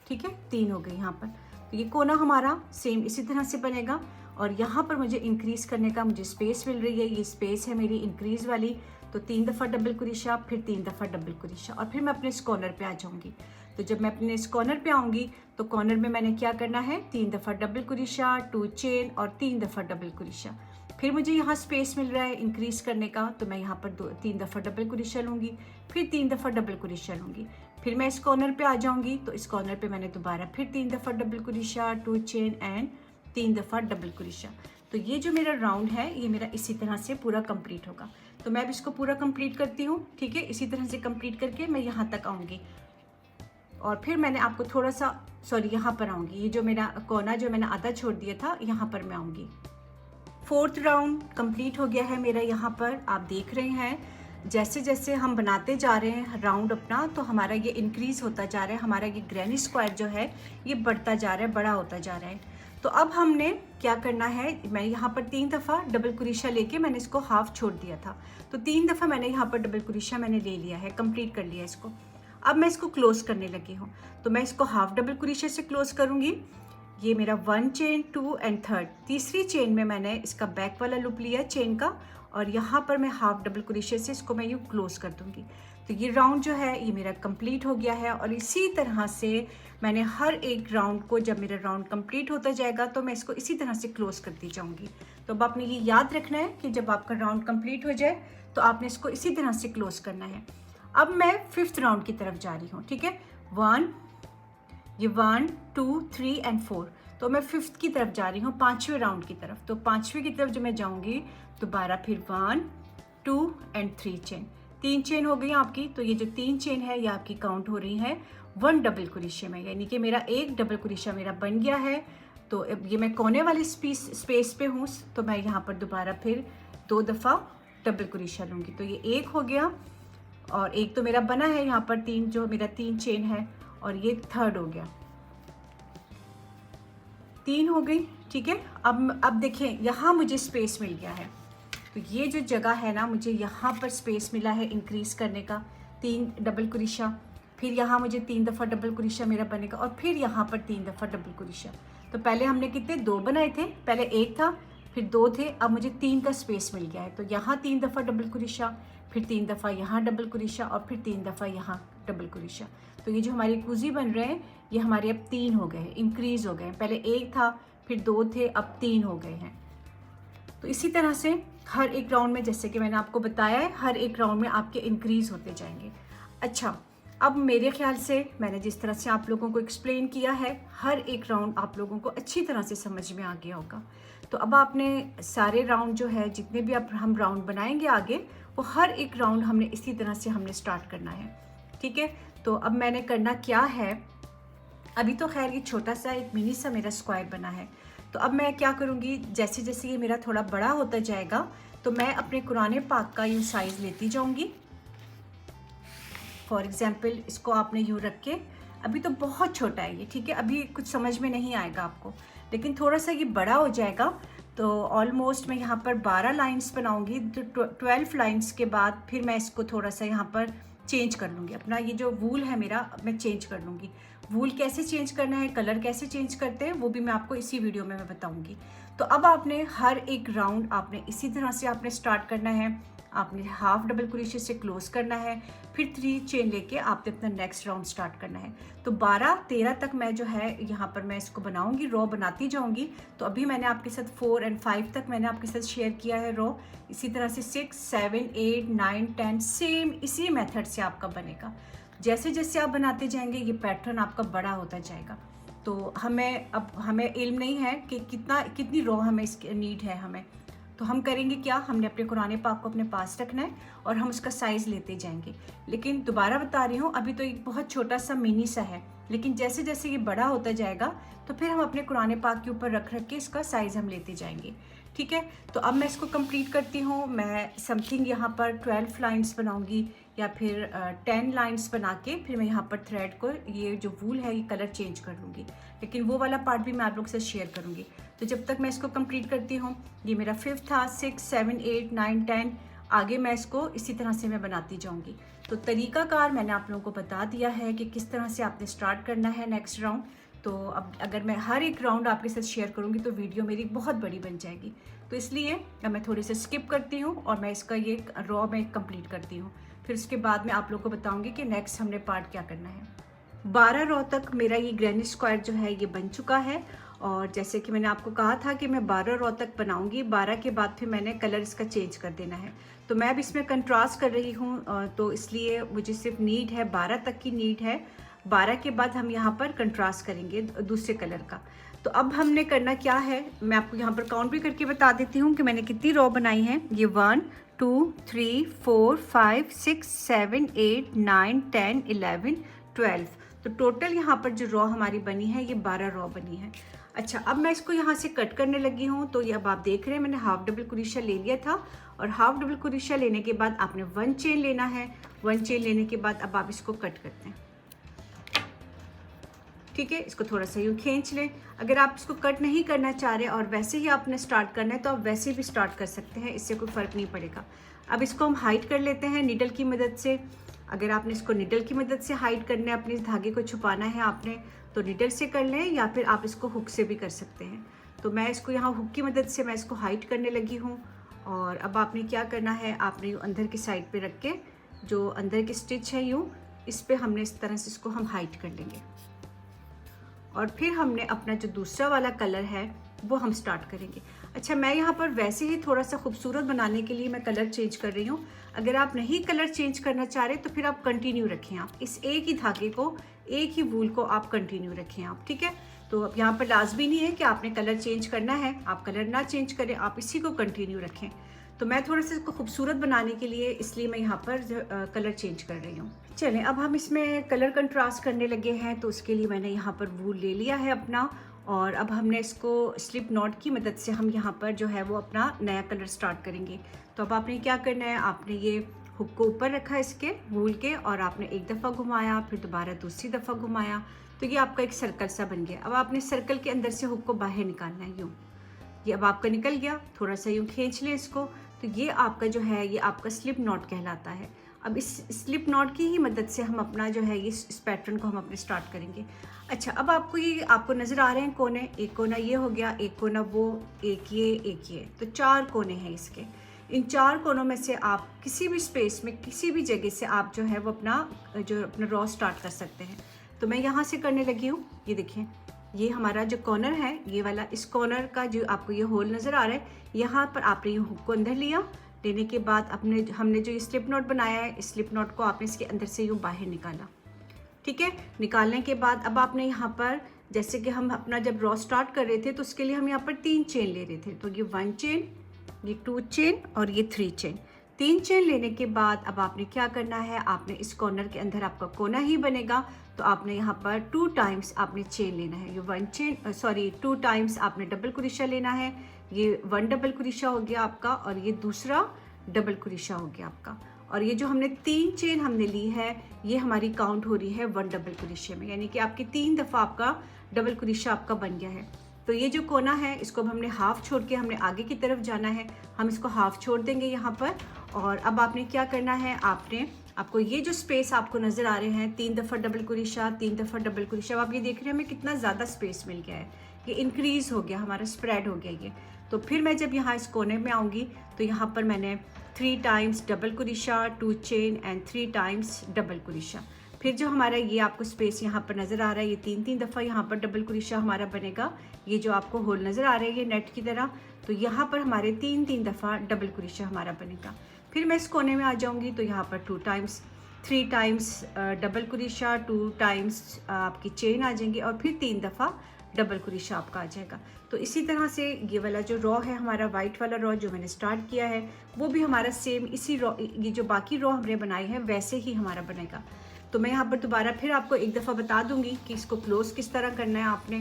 S1: ठीक है, 3 हो गई यहाँ पर। तो ये कोना हमारा सेम इसी तरह से बनेगा, और यहाँ पर मुझे इंक्रीज़ करने का मुझे स्पेस मिल रही है, ये स्पेस है मेरी इंक्रीज़ वाली। तो 3 दफ़ा डबल क्रोशा, फिर 3 दफ़ा डबल क्रोशा, और फिर मैं अपने इस कॉर्नर पे आ जाऊँगी। तो जब मैं अपने इस कॉर्नर पे आऊँगी तो कॉर्नर में मैंने क्या करना है, 3 दफ़ा डबल क्रोशा, 2 चेन और 3 दफ़ा डबल क्रोशा। फिर मुझे यहाँ स्पेस मिल रहा है इंक्रीज़ करने का, तो मैं यहाँ पर 3 दफ़ा डबल क्रोशा लूँगी, फिर 3 दफ़ा डबल क्रोशा लूँगी। फिर मैं इस कॉर्नर पे आ जाऊँगी, तो इस कॉर्नर पे मैंने दोबारा फिर 3 दफ़ा डबल क्रोशा, 2 चेन एंड 3 दफ़ा डबल क्रोशा। तो ये जो मेरा राउंड है ये मेरा इसी तरह से पूरा कंप्लीट होगा। तो मैं अब इसको पूरा कंप्लीट करती हूँ, ठीक है। इसी तरह से कंप्लीट करके मैं यहाँ तक आऊँगी और फिर मैंने आपको थोड़ा सा यहाँ पर आऊँगी। ये जो मेरा कोना जो मैंने आधा छोड़ दिया था यहाँ पर मैं आऊँगी। 4th राउंड कंप्लीट हो गया है मेरा। यहाँ पर आप देख रहे हैं जैसे जैसे हम बनाते जा रहे हैं राउंड अपना, तो हमारा ये इंक्रीज़ होता जा रहा है, हमारा ये ग्रैनी स्क्वायर जो है ये बढ़ता जा रहा है, बड़ा होता जा रहा है। तो अब हमने क्या करना है, मैं यहाँ पर 3 दफ़ा डबल क्रोशिया लेके मैंने इसको हाफ छोड़ दिया था, तो 3 दफ़ा मैंने यहाँ पर डबल क्रोशिया मैंने ले लिया है, कंप्लीट कर लिया इसको। अब मैं इसको क्लोज करने लगी हूँ, तो मैं इसको हाफ डबल क्रोशिया से क्लोज करूँगी। ये मेरा 1 चेन, 2 एंड 3rd, तीसरी चेन में मैंने इसका बैक वाला लूप लिया चेन का, और यहाँ पर मैं हाफ डबल क्रोशिया से इसको मैं यूँ क्लोज कर दूँगी। तो ये राउंड जो है ये मेरा कंप्लीट हो गया है। और इसी तरह से मैंने हर एक राउंड को, जब मेरा राउंड कंप्लीट होता जाएगा तो मैं इसको इसी तरह से क्लोज करती जाऊँगी। तो अब आपने ये याद रखना है कि जब आपका राउंड कंप्लीट हो जाए तो आपने इसको इसी तरह से क्लोज करना है। अब मैं 5th राउंड की तरफ जा रही हूँ, ठीक है। 1, 2, 3 एंड 4, तो मैं 5th की तरफ जा रही हूँ, 5वें राउंड की तरफ। तो 5वें की तरफ जब मैं जाऊँगी दोबारा फिर 1, 2 एंड 3 चेन, 3 चेन हो गई आपकी। तो ये जो 3 चेन है ये आपकी काउंट हो रही है 1 डबल क्रोशिया में, यानी कि मेरा एक डबल क्रोशिया मेरा बन गया है। तो अब ये मैं कोने वाली स्पेस पे हूँ, तो मैं यहाँ पर दोबारा फिर 2 दफ़ा डबल क्रोशिया लूँगी। तो ये एक हो गया, और एक तो मेरा बना है यहाँ पर 3, जो मेरा 3 चेन है, और ये 3rd हो गया, 3 हो गई, ठीक है। अब देखें यहाँ मुझे स्पेस मिल गया है, तो ये जो जगह है ना, मुझे यहाँ पर स्पेस मिला है इंक्रीज़ करने का, 3 डबल क्रोशिया, फिर यहाँ मुझे 3 दफ़ा डबल क्रोशिया मेरा बनेगा, और फिर यहाँ पर 3 दफ़ा डबल क्रोशिया। तो पहले हमने कितने 2 बनाए थे, पहले 1 था फिर 2 थे, अब मुझे 3 का स्पेस मिल गया है। तो यहाँ 3 दफ़ा डबल क्रोशिया, फिर 3 दफ़ा यहाँ डबल क्रोशिया, और फिर 3 दफ़ा यहाँ डबल क्रोशिया। तो ये जो हमारे कुजी बन रहे हैं ये हमारे अब 3 हो गए हैं, इंक्रीज़ हो गए हैं। पहले 1 था फिर 2 थे, अब 3 हो गए हैं। तो इसी तरह से हर एक राउंड में, जैसे कि मैंने आपको बताया है, हर एक राउंड में आपके इंक्रीज़ होते जाएंगे। अच्छा, अब मेरे ख्याल से मैंने जिस तरह से आप लोगों को एक्सप्लेन किया है, हर एक राउंड आप लोगों को अच्छी तरह से समझ में आ गया होगा। तो अब आपने सारे राउंड जो है, जितने भी अब हम राउंड बनाएंगे आगे, वो हर एक राउंड हमने इसी तरह से हमने स्टार्ट करना है, ठीक है। तो अब मैंने करना क्या है, अभी तो खैर ये छोटा सा एक मिनी सा मेरा स्क्वायर बना है। तो अब मैं क्या करूँगी, जैसे जैसे ये मेरा थोड़ा बड़ा होता जाएगा तो मैं अपने कुरान पाक का यूँ साइज़ लेती जाऊँगी। फॉर एग्ज़ाम्पल इसको आपने यूँ रख के, अभी तो बहुत छोटा है ये, ठीक है, अभी कुछ समझ में नहीं आएगा आपको, लेकिन थोड़ा सा ये बड़ा हो जाएगा तो ऑलमोस्ट मैं यहाँ पर 12 लाइन्स बनाऊँगी। तो 12 लाइन्स के बाद फिर मैं इसको थोड़ा सा यहाँ पर चेंज कर लूँगी। अपना ये जो वूल है मेरा मैं चेंज कर लूँगी। वूल कैसे चेंज करना है, कलर कैसे चेंज करते हैं, वो भी मैं आपको इसी वीडियो में मैं बताऊँगी। तो अब आपने हर एक राउंड आपने इसी तरह से आपने स्टार्ट करना है। आपने हाफ डबल क्रोशिया से क्लोज करना है, फिर 3 चेन लेके आपने अपना नेक्स्ट राउंड स्टार्ट करना है। तो 12-13 तक मैं जो है यहाँ पर मैं इसको बनाऊँगी, रो बनाती जाऊँगी। तो अभी मैंने आपके साथ 4 और 5 तक मैंने आपके साथ शेयर किया है रो। इसी तरह से 6, 7, 8, 9, 10 सेम इसी मेथड से आपका बनेगा। जैसे जैसे आप बनाते जाएंगे ये पैटर्न आपका बड़ा होता जाएगा। तो हमें इल्म नहीं है कि कितनी रो हमें इसकी नीड है हमें, तो हम करेंगे क्या, हमने अपने कुरान पाक को अपने पास रखना है और हम उसका साइज़ लेते जाएंगे। लेकिन दोबारा बता रही हूँ, अभी तो एक बहुत छोटा सा मिनी सा है, लेकिन जैसे जैसे ये बड़ा होता जाएगा तो फिर हम अपने कुरान पाक के ऊपर रख के इसका साइज़ हम लेते जाएंगे, ठीक है। तो अब मैं इसको कंप्लीट करती हूँ। मैं समथिंग यहाँ पर 12 लाइन्स बनाऊँगी या फिर 10 लाइन्स बना के फिर मैं यहाँ पर थ्रेड को, ये जो वूल है ये कलर चेंज कर लूँगी, लेकिन वो वाला पार्ट भी मैं आप लोग से शेयर करूँगी। तो जब तक मैं इसको कंप्लीट करती हूँ, ये मेरा 5 था, 6, 7, 8, 9, 10, आगे मैं इसको इसी तरह से मैं बनाती जाऊँगी। तो तरीकाकार मैंने आप लोगों को बता दिया है कि किस तरह से आपने स्टार्ट करना है नेक्स्ट राउंड। तो अब अगर मैं हर एक राउंड आपके साथ शेयर करूँगी तो वीडियो मेरी बहुत बड़ी बन जाएगी, तो इसलिए अब मैं थोड़ी से स्किप करती हूँ और मैं इसका ये रॉ में कंप्लीट करती हूँ। फिर उसके बाद मैं आप लोगों को बताऊँगी कि नेक्स्ट हमने पार्ट क्या करना है। 12 रॉ तक मेरा ये ग्रैनी स्क्वायर जो है ये बन चुका है, और जैसे कि मैंने आपको कहा था कि मैं 12 रॉ तक बनाऊंगी, 12 के बाद फिर मैंने कलर इसका चेंज कर देना है। तो मैं अब इसमें कंट्रास्ट कर रही हूँ, तो इसलिए मुझे सिर्फ नीड है 12 तक की नीड है। 12 के बाद हम यहाँ पर कंट्रास्ट करेंगे दूसरे कलर का। तो अब हमने करना क्या है, मैं आपको यहाँ पर काउंट भी करके बता देती हूँ कि मैंने कितनी रो बनाई हैं। ये 1 2 3 4 5 6 7 8 9 10 11 12, तो टोटल यहाँ पर जो रो हमारी बनी है ये 12 रो बनी है। अच्छा, अब मैं इसको यहाँ से कट करने लगी हूँ। तो ये अब आप देख रहे हैं मैंने हाफ डबल क्रोशिया ले लिया था, और हाफ डबल क्रोशिया लेने के बाद आपने 1 चेन लेना है। 1 चेन लेने के बाद अब आप इसको कट करते हैं, ठीक है। इसको थोड़ा सा यूँ खींच लें। अगर आप इसको कट नहीं करना चाह रहे और वैसे ही आपने स्टार्ट करना है तो आप वैसे भी स्टार्ट कर सकते हैं, इससे कोई फ़र्क नहीं पड़ेगा। अब इसको हम हाइड कर लेते हैं नीडल की मदद से। अगर आपने इसको नीडल की मदद से हाइड करना है, अपने इस धागे को छुपाना है आपने, तो नीडल से कर लें, या फिर आप इसको हुक से भी कर सकते हैं। तो मैं इसको यहाँ हुक की मदद से मैं इसको हाइड करने लगी हूँ। और अब आपने क्या करना है, आपने यूँ अंदर की साइड पे रख के जो अंदर की स्टिच है यूँ इस पे हमने इस तरह से इसको हम हाइड कर लेंगे। और फिर हमने अपना जो दूसरा वाला कलर है वो हम स्टार्ट करेंगे। अच्छा, मैं यहाँ पर वैसे ही थोड़ा सा खूबसूरत बनाने के लिए मैं कलर चेंज कर रही हूँ। अगर आप नहीं कलर चेंज करना चाह रहे तो फिर आप कंटिन्यू रखें, आप इस एक ही धागे को, एक ही वूल को आप कंटिन्यू रखें आप, ठीक है। तो अब यहाँ पर लाजमी नहीं है कि आपने कलर चेंज करना है, आप कलर ना चेंज करें, आप इसी को कंटिन्यू रखें। तो मैं थोड़ा सा इसको खूबसूरत बनाने के लिए इसलिए मैं यहाँ पर कलर चेंज कर रही हूँ। चलें, अब हम इसमें कलर कंट्रास्ट करने लगे हैं, तो उसके लिए मैंने यहाँ पर वूल ले लिया है अपना, और अब हमने इसको स्लिप नॉट की मदद से हम यहाँ पर जो है वो अपना नया कलर स्टार्ट करेंगे। तो अब आपने क्या करना है, आपने ये हुक को ऊपर रखा इसके वूल के, और आपने एक दफ़ा घुमाया, फिर दोबारा दूसरी दफ़ा घुमाया, तो ये आपका एक सर्कल सा बन गया। अब आपने सर्कल के अंदर से हुक को बाहर निकालना है यूँ। ये अब आपका निकल गया, थोड़ा सा यूँ खींच लें इसको, तो ये आपका जो है ये आपका स्लिप नॉट कहलाता है। अब इस स्लिप नॉट की ही मदद से हम अपना जो है ये इस पैटर्न को हम अपने स्टार्ट करेंगे। अच्छा, अब आपको नज़र आ रहे हैं कोने, एक कोना ये हो गया, एक कोना वो, एक ये, तो 4 कोने हैं इसके। इन 4 कोनों में से आप किसी भी स्पेस में, किसी भी जगह से आप जो है वो अपना रॉ स्टार्ट कर सकते हैं। तो मैं यहाँ से करने लगी हूँ। ये देखिए, ये हमारा जो कॉर्नर है ये वाला, इस कॉर्नर का जो आपको ये होल नज़र आ रहा है, यहाँ पर आपने ये हुक को अंदर लिया, लेने के बाद हमने जो ये स्लिप नॉट बनाया है, इस स्लिप नॉट को आपने इसके अंदर से यूँ बाहर निकाला, ठीक है। निकालने के बाद अब आपने यहाँ पर, जैसे कि हम अपना जब रॉ स्टार्ट कर रहे थे तो उसके लिए हम यहाँ पर 3 चेन ले रहे थे, तो ये 1 चेन, ये 2 चेन और ये 3 चेन। 3 चेन लेने के बाद अब आपने क्या करना है, आपने इस कॉर्नर के अंदर आपका कोना ही बनेगा, तो आपने यहाँ पर 2 टाइम्स आपने चेन लेना है। ये 2 टाइम्स आपने डबल क्रोशिया लेना है। ये 1 डबल क्रोशिया हो गया आपका, और ये दूसरा डबल क्रोशिया हो गया आपका। और ये जो हमने 3 चेन हमने ली है, ये हमारी काउंट हो रही है 1 डबल क्रोशिया में, यानी कि आपकी 3 दफ़ा आपका डबल क्रोशिया आपका बन गया है। तो ये जो कोना है इसको अब हमने हाफ छोड़ के हमने आगे की तरफ जाना है, हम इसको हाफ छोड़ देंगे यहाँ पर। और अब आपने क्या करना है, आपको ये जो स्पेस आपको नज़र आ रहे हैं, 3 दफ़ा डबल क्रोशिया, 3 दफ़ा डबल क्रोशिया, आप ये देख रहे हैं हमें कितना ज़्यादा स्पेस मिल गया है, ये इंक्रीज़ हो गया, हमारा स्प्रेड हो गया ये। तो फिर मैं जब यहाँ इस कोने में आऊँगी तो यहाँ पर मैंने 3 times double crochet, 2 chain and 3 times double crochet. फिर जो हमारा ये आपको स्पेस यहाँ पर नज़र आ रहा है, ये 3 दफ़ा यहाँ पर डबल क्रोशिया हमारा बनेगा। ये जो आपको होल नज़र आ रहे हैं ये नेट की तरह, तो यहाँ पर हमारे 3 दफ़ा डबल क्रोशिया हमारा बनेगा। फिर मैं इस कोने में आ जाऊँगी तो यहाँ पर 3 टाइम्स डबल क्रोशिया, 2 टाइम्स आपकी चेन आ जाएंगी, और फिर 3 दफ़ा डबल क्रोशिया आपका आ जाएगा। तो इसी तरह से ये वाला जो रॉ है हमारा, वाइट वाला रॉ जो मैंने स्टार्ट किया है, वो भी हमारा सेम इसी रॉ, ये जो बाकी रॉ हमने बनाए हैं वैसे ही हमारा बनेगा। तो मैं यहाँ पर दोबारा फिर आपको एक दफ़ा बता दूंगी कि इसको क्लोज़ किस तरह करना है आपने।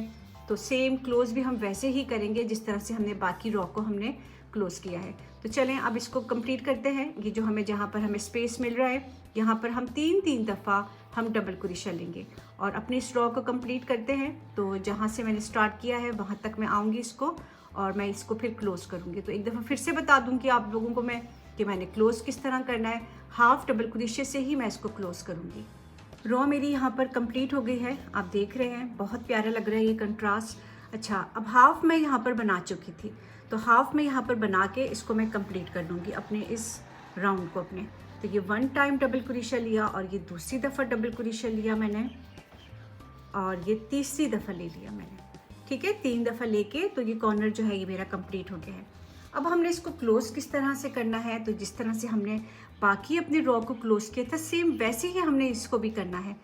S1: तो सेम क्लोज़ भी हम वैसे ही करेंगे जिस तरह से हमने बाकी रॉ को हमने क्लोज़ किया है। तो चलें अब इसको कंप्लीट करते हैं। ये जो जहाँ पर हमें स्पेस मिल रहा है, यहाँ पर हम 3 दफ़ा हम डबल क्रोशिया लेंगे और अपने इस रॉ को कंप्लीट करते हैं। तो जहाँ से मैंने स्टार्ट किया है वहाँ तक मैं आऊँगी इसको, और मैं इसको फिर क्लोज़ करूँगी। तो एक दफ़ा फिर से बता दूँगी आप लोगों को मैं कि मैंने क्लोज़ किस तरह करना है। हाफ डबल क्रोशिया से ही मैं इसको क्लोज़ करूँगी। रॉ मेरी यहाँ पर कंप्लीट हो गई है, आप देख रहे हैं बहुत प्यारा लग रहा है ये कंट्रास्ट। अच्छा, अब हाफ मैं यहाँ पर बना चुकी थी, तो हाफ मैं यहाँ पर बना के इसको मैं कंप्लीट कर दूँगी अपने इस राउंड को अपने। तो ये 1 टाइम डबल क्रोशिया लिया, और ये दूसरी दफ़ा डबल क्रोशिया लिया मैंने, और ये तीसरी दफ़ा ले लिया मैंने, ठीक है। 3 दफ़ा लेके तो ये कॉर्नर जो है ये मेरा कंप्लीट हो गया है। अब हमने इसको क्लोज़ किस तरह से करना है, तो जिस तरह से हमने बाकी अपने रॉ को क्लोज़ किया था सेम वैसे ही हमने इसको भी करना है।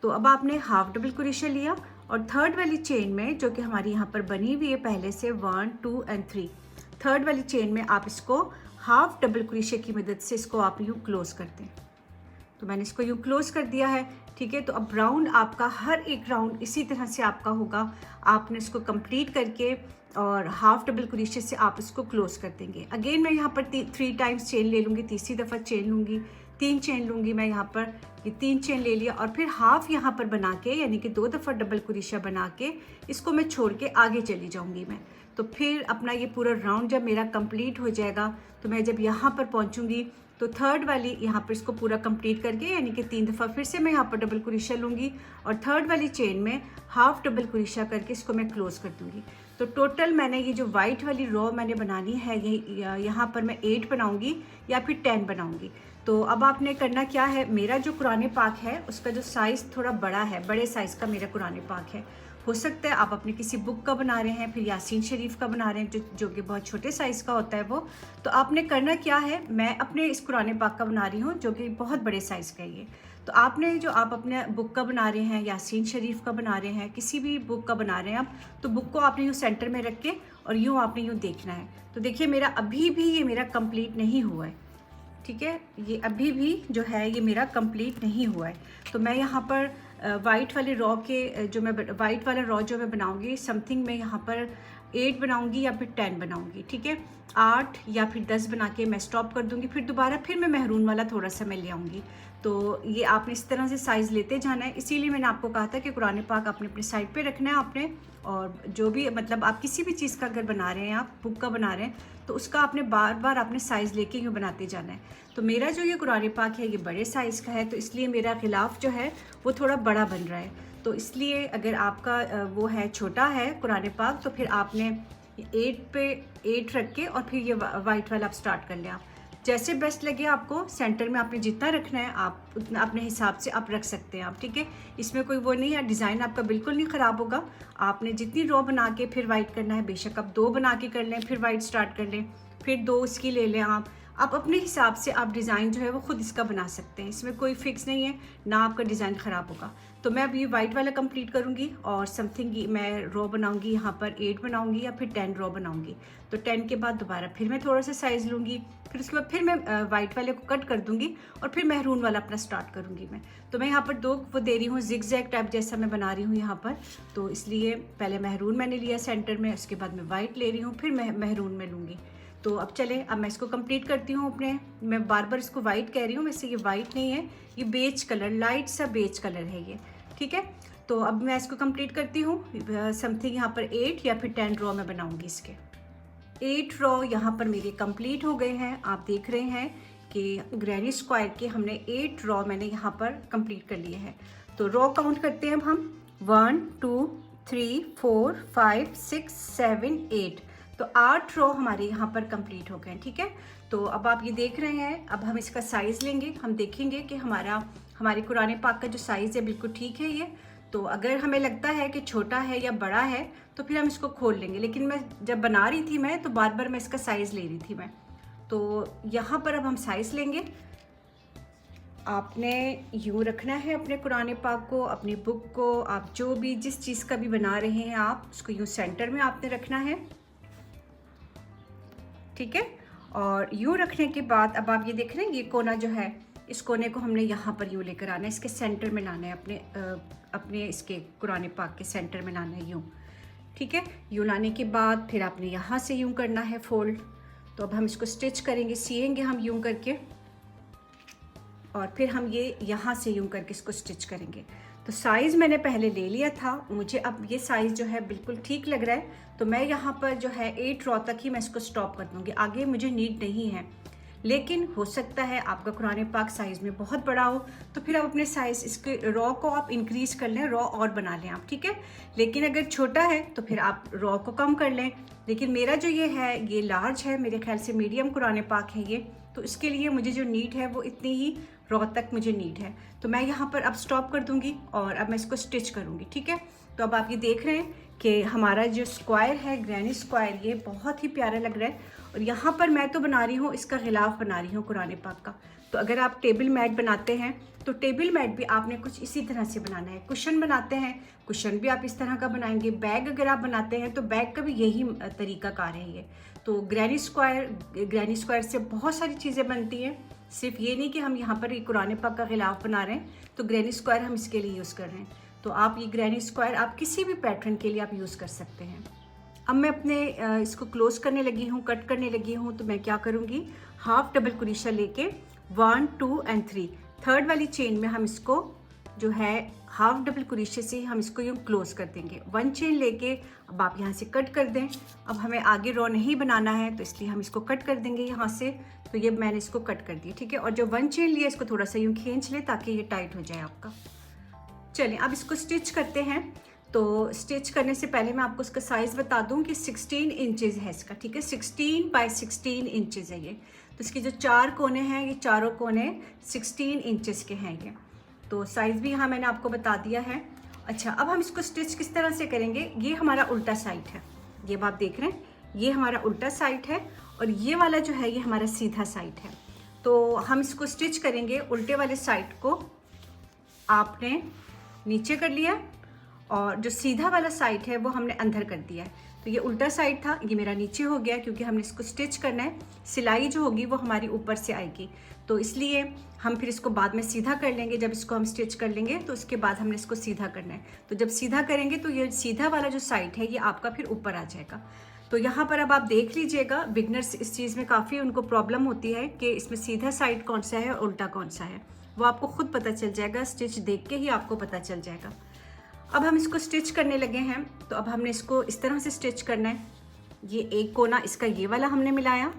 S1: तो अब आपने हाफ डबल क्रोशिया लिया और थर्ड वाली चेन में जो कि हमारी यहाँ पर बनी हुई है पहले से 1 2 एंड 3, थर्ड वाली चेन में आप इसको हाफ डबल क्रोशे की मदद से इसको आप यूँ क्लोज करते हैं। तो मैंने इसको यूँ क्लोज कर दिया है, ठीक है। तो अब राउंड आपका हर एक राउंड इसी तरह से आपका होगा। आपने इसको कंप्लीट करके और हाफ डबल क्रोशे से आप इसको क्लोज कर देंगे। अगेन मैं यहाँ पर 3 टाइम्स चेन ले लूँगी, तीसरी दफ़ा चेन लूँगी, 3 चेन लूँगी मैं यहाँ पर, ये 3 चेन ले लिया और फिर हाफ यहाँ पर बना के यानी कि 2 दफ़ा डबल क्रोशा बना के इसको मैं छोड़ के आगे चली जाऊँगी मैं। तो फिर अपना ये पूरा राउंड जब मेरा कंप्लीट हो जाएगा तो मैं जब यहाँ पर पहुँचूँगी तो थर्ड वाली यहाँ पर इसको पूरा कंप्लीट करके यानी कि 3 दफ़ा फिर से मैं यहाँ पर डबल क्रोशा लूँगी और थर्ड वाली चेन में हाफ डबल क्रोशा करके इसको मैं क्लोज़ कर दूँगी। तो टोटल मैंने ये जो वाइट वाली रो मैंने बनानी है ये यहाँ पर मैं 8 बनाऊँगी या फिर 10 बनाऊँगी। तो अब आपने करना क्या है, मेरा जो कुरान पाक है उसका जो साइज़ थोड़ा बड़ा है, बड़े साइज़ का मेरा कुरान पाक है। हो सकता है आप अपने किसी बुक का बना रहे हैं, फिर यासीन शरीफ का बना रहे हैं जो कि बहुत छोटे साइज़ का होता है वो। तो आपने करना क्या है, मैं अपने इस कुरान पाक का बना रही हूँ जो कि बहुत बड़े साइज़ का है ये। तो आपने जो आप अपने बुक का बना रहे हैं, यासीन शरीफ का बना रहे हैं, किसी भी बुक का बना रहे हैं आप, तो बुक को आपने यूँ सेंटर में रख के और यूँ आपने यूँ देखना है। तो देखिए मेरा अभी भी ये मेरा कंप्लीट नहीं हुआ है, ठीक है, ये अभी भी जो है ये मेरा कंप्लीट नहीं हुआ है। तो मैं यहाँ पर वाइट वाले रॉ के जो मैं वाइट वाला रॉ जो मैं बनाऊँगी समथिंग मैं यहाँ पर 8 बनाऊँगी या फिर 10 बनाऊँगी, ठीक है। 8 या फिर 10 बना के मैं स्टॉप कर दूँगी, फिर दोबारा फिर मैं मेहरून वाला थोड़ा सा मैं ले आऊँगी। तो ये आपने इस तरह से साइज़ लेते जाना है। इसीलिए मैंने आपको कहा था कि कुरान पाक आपने अपने साइड पे रखना है आपने, और जो भी मतलब आप किसी भी चीज़ का अगर बना रहे हैं, आप बुक का बना रहे हैं, तो उसका आपने बार बार आपने साइज़ लेके यूँ बनाते जाना है। तो मेरा जो ये कुरान पाक है ये बड़े साइज़ का है, तो इसलिए मेरा गिलाफ जो है वो थोड़ा बड़ा बन रहा है। तो इसलिए अगर आपका वो है छोटा है कुरान पाक तो फिर आपने 8 पे 8 रख के और फिर ये वाइट वाला आप स्टार्ट कर लें। आप जैसे बेस्ट लगे आपको, सेंटर में आपने जितना रखना है आप उतना अपने हिसाब से आप रख सकते हैं आप, ठीक है। इसमें कोई वो नहीं है, डिज़ाइन आपका बिल्कुल नहीं ख़राब होगा। आपने जितनी रो बना के फिर वाइट करना है, बेशक आप 2 बना के कर लें, फिर वाइट स्टार्ट कर लें, फिर 2 इसकी ले लें आप अपने हिसाब से आप डिज़ाइन जो है वो ख़ुद इसका बना सकते हैं। इसमें कोई फिक्स नहीं है, ना आपका डिज़ाइन ख़राब होगा। तो मैं अब ये वाइट वाला कंप्लीट करूँगी और समथिंग मैं रो बनाऊँगी यहाँ पर 8 बनाऊँगी या फिर 10 रो बनाऊँगी। तो 10 के बाद दोबारा फिर मैं थोड़ा सा साइज़ लूँगी, फिर उसके बाद फिर मैं वाइट वाले को कट कर दूँगी और फिर मेहरून वाला अपना स्टार्ट करूँगी मैं। तो मैं यहाँ पर 2 वो दे रही हूँ, जिगजैग टाइप जैसा मैं बना रही हूँ यहाँ पर। तो इसलिए पहले मेहरून मैंने लिया सेंटर में, उसके बाद मैं वाइट ले रही हूँ, फिर मेहरून में लूँगी। तो अब चले, अब मैं इसको कंप्लीट करती हूँ अपने। मैं बार बार इसको वाइट कह रही हूँ, वैसे ये वाइट नहीं है, ये बेज कलर, लाइट सा बेज कलर है ये, ठीक है। तो अब मैं इसको कंप्लीट करती हूँ। समथिंग यहाँ पर 8 या फिर 10 रो मैं बनाऊँगी इसके। 8 रो यहाँ पर मेरे कंप्लीट हो गए हैं। आप देख रहे हैं कि ग्रैनी स्क्वायर के हमने 8 रो मैंने यहाँ पर कंप्लीट कर लिए हैं। तो रो काउंट करते हैं अब हम, 1 2 3 4 5 6 7 8। तो 8 रो हमारे यहाँ पर कंप्लीट हो गए हैं, ठीक है। तो अब आप ये देख रहे हैं, अब हम इसका साइज़ लेंगे, हम देखेंगे कि हमारे कुरान पाक का जो साइज़ है बिल्कुल ठीक है ये। तो अगर हमें लगता है कि छोटा है या बड़ा है तो फिर हम इसको खोल लेंगे, लेकिन मैं जब बना रही थी मैं तो बार बार मैं इसका साइज़ ले रही थी मैं। तो यहाँ पर अब हम साइज़ लेंगे। आपने यूँ रखना है अपने कुरान पाक को, अपनी बुक को, आप जो भी जिस चीज़ का भी बना रहे हैं आप उसको यूँ सेंटर में आपने रखना है, ठीक है। और यूँ रखने के बाद अब आप ये देख रहे हैं ये कोना जो है, इस कोने को हमने यहाँ पर यूँ लेकर आना है, इसके सेंटर में लाना है, अपने इसके कुरान पाक के सेंटर में लाना है यूँ, ठीक है। यूँ लाने के बाद फिर आपने यहाँ से यूँ करना है फोल्ड। तो अब हम इसको स्टिच करेंगे, सिएंगे हम यूँ करके, और फिर हम ये यहाँ से यूँ करके इसको स्टिच करेंगे। तो साइज़ मैंने पहले ले लिया था, मुझे अब ये साइज़ जो है बिल्कुल ठीक लग रहा है। तो मैं यहाँ पर जो है 8 रो तक ही मैं इसको स्टॉप कर दूँगी, आगे मुझे नीड नहीं है। लेकिन हो सकता है आपका कुरान पाक साइज़ में बहुत बड़ा हो, तो फिर आप अपने साइज़ इसके रॉ को आप इंक्रीज़ कर लें, रॉ और बना लें आप, ठीक है। लेकिन अगर छोटा है तो फिर आप रॉ को कम कर लें। लेकिन मेरा जो ये है ये लार्ज है, मेरे ख्याल से मीडियम कुरान पाक है ये, तो इसके लिए मुझे जो नीड है वो इतनी ही रॉ तक मुझे नीड है। तो मैं यहाँ पर अब स्टॉप कर दूँगी और अब मैं इसको स्टिच करूँगी, ठीक है। तो अब आप ये देख रहे हैं कि हमारा जो स्क्वायर है, ग्रैनी स्क्वायर, ये बहुत ही प्यारा लग रहा है। और यहाँ पर मैं तो बना रही हूँ इसका गिलाफ बना रही हूँ कुरान पाक का। तो अगर आप टेबल मैट बनाते हैं तो टेबल मैट भी आपने कुछ इसी तरह से बनाना है। कुशन बनाते हैं, कुशन भी आप इस तरह का बनाएंगे। बैग अगर आप बनाते हैं तो बैग का भी यही तरीका कार है ये। तो ग्रैनी स्क्वायर से बहुत सारी चीज़ें बनती हैं। सिर्फ ये नहीं कि हम यहाँ पर कुरान पाक का गिलाफ बना रहे हैं तो ग्रैनी स्क्वायर हम इसके लिए यूज़ कर रहे हैं। तो आप ये ग्रैनी स्क्वायर आप किसी भी पैटर्न के लिए आप यूज़ कर सकते हैं। अब मैं अपने इसको क्लोज करने लगी हूँ, कट करने लगी हूँ। तो मैं क्या करूँगी, हाफ डबल क्रोशा लेके 1 2 और 3 थर्ड वाली चेन में हम इसको जो है हाफ डबल क्रोशे से हम इसको यूँ क्लोज कर देंगे। 1 चेन लेके अब आप यहाँ से कट कर दें। अब हमें आगे रो नहीं बनाना है तो इसलिए हम इसको कट कर देंगे यहाँ से। तो ये मैंने इसको कट कर दिया, ठीक है। और जो 1 चेन लिया इसको थोड़ा सा यूँ खींच ले ताकि ये टाइट हो जाए आपका। चलिए अब इसको स्टिच करते हैं। तो स्टिच करने से पहले मैं आपको इसका साइज़ बता दूं कि 16 इंचेस है इसका, ठीक है। 16 बाय 16 इंचेस है ये। तो इसके जो 4 कोने हैं ये चारों कोने 16 इंचेस के हैं ये। तो साइज़ भी यहाँ मैंने आपको बता दिया है। अच्छा, अब हम इसको स्टिच किस तरह से करेंगे। ये हमारा उल्टा साइड है, ये आप देख रहे हैं, ये हमारा उल्टा साइड है और ये वाला जो है ये हमारा सीधा साइड है। तो हम इसको स्टिच करेंगे। उल्टे वाले साइड को आपने नीचे कर लिया और जो सीधा वाला साइड है वो हमने अंदर कर दिया है। तो ये उल्टा साइड था, ये मेरा नीचे हो गया क्योंकि हमने इसको स्टिच करना है। सिलाई जो होगी वो हमारी ऊपर से आएगी, तो इसलिए हम फिर इसको बाद में सीधा कर लेंगे। जब इसको हम स्टिच कर लेंगे तो उसके बाद हमने इसको सीधा करना है। तो जब सीधा करेंगे तो ये सीधा वाला जो साइड है ये आपका फिर ऊपर आ जाएगा। तो यहाँ पर अब आप देख लीजिएगा, बिगनर्स इस चीज़ में काफ़ी उनको प्रॉब्लम होती है कि इसमें सीधा साइड कौन सा है और उल्टा कौन सा है। वो आपको खुद पता चल जाएगा, स्टिच देख के ही आपको पता चल जाएगा। अब हम इसको स्टिच करने लगे हैं। तो अब हमने इसको इस तरह से स्टिच करना है। ये एक कोना इसका ये वाला हमने मिलाया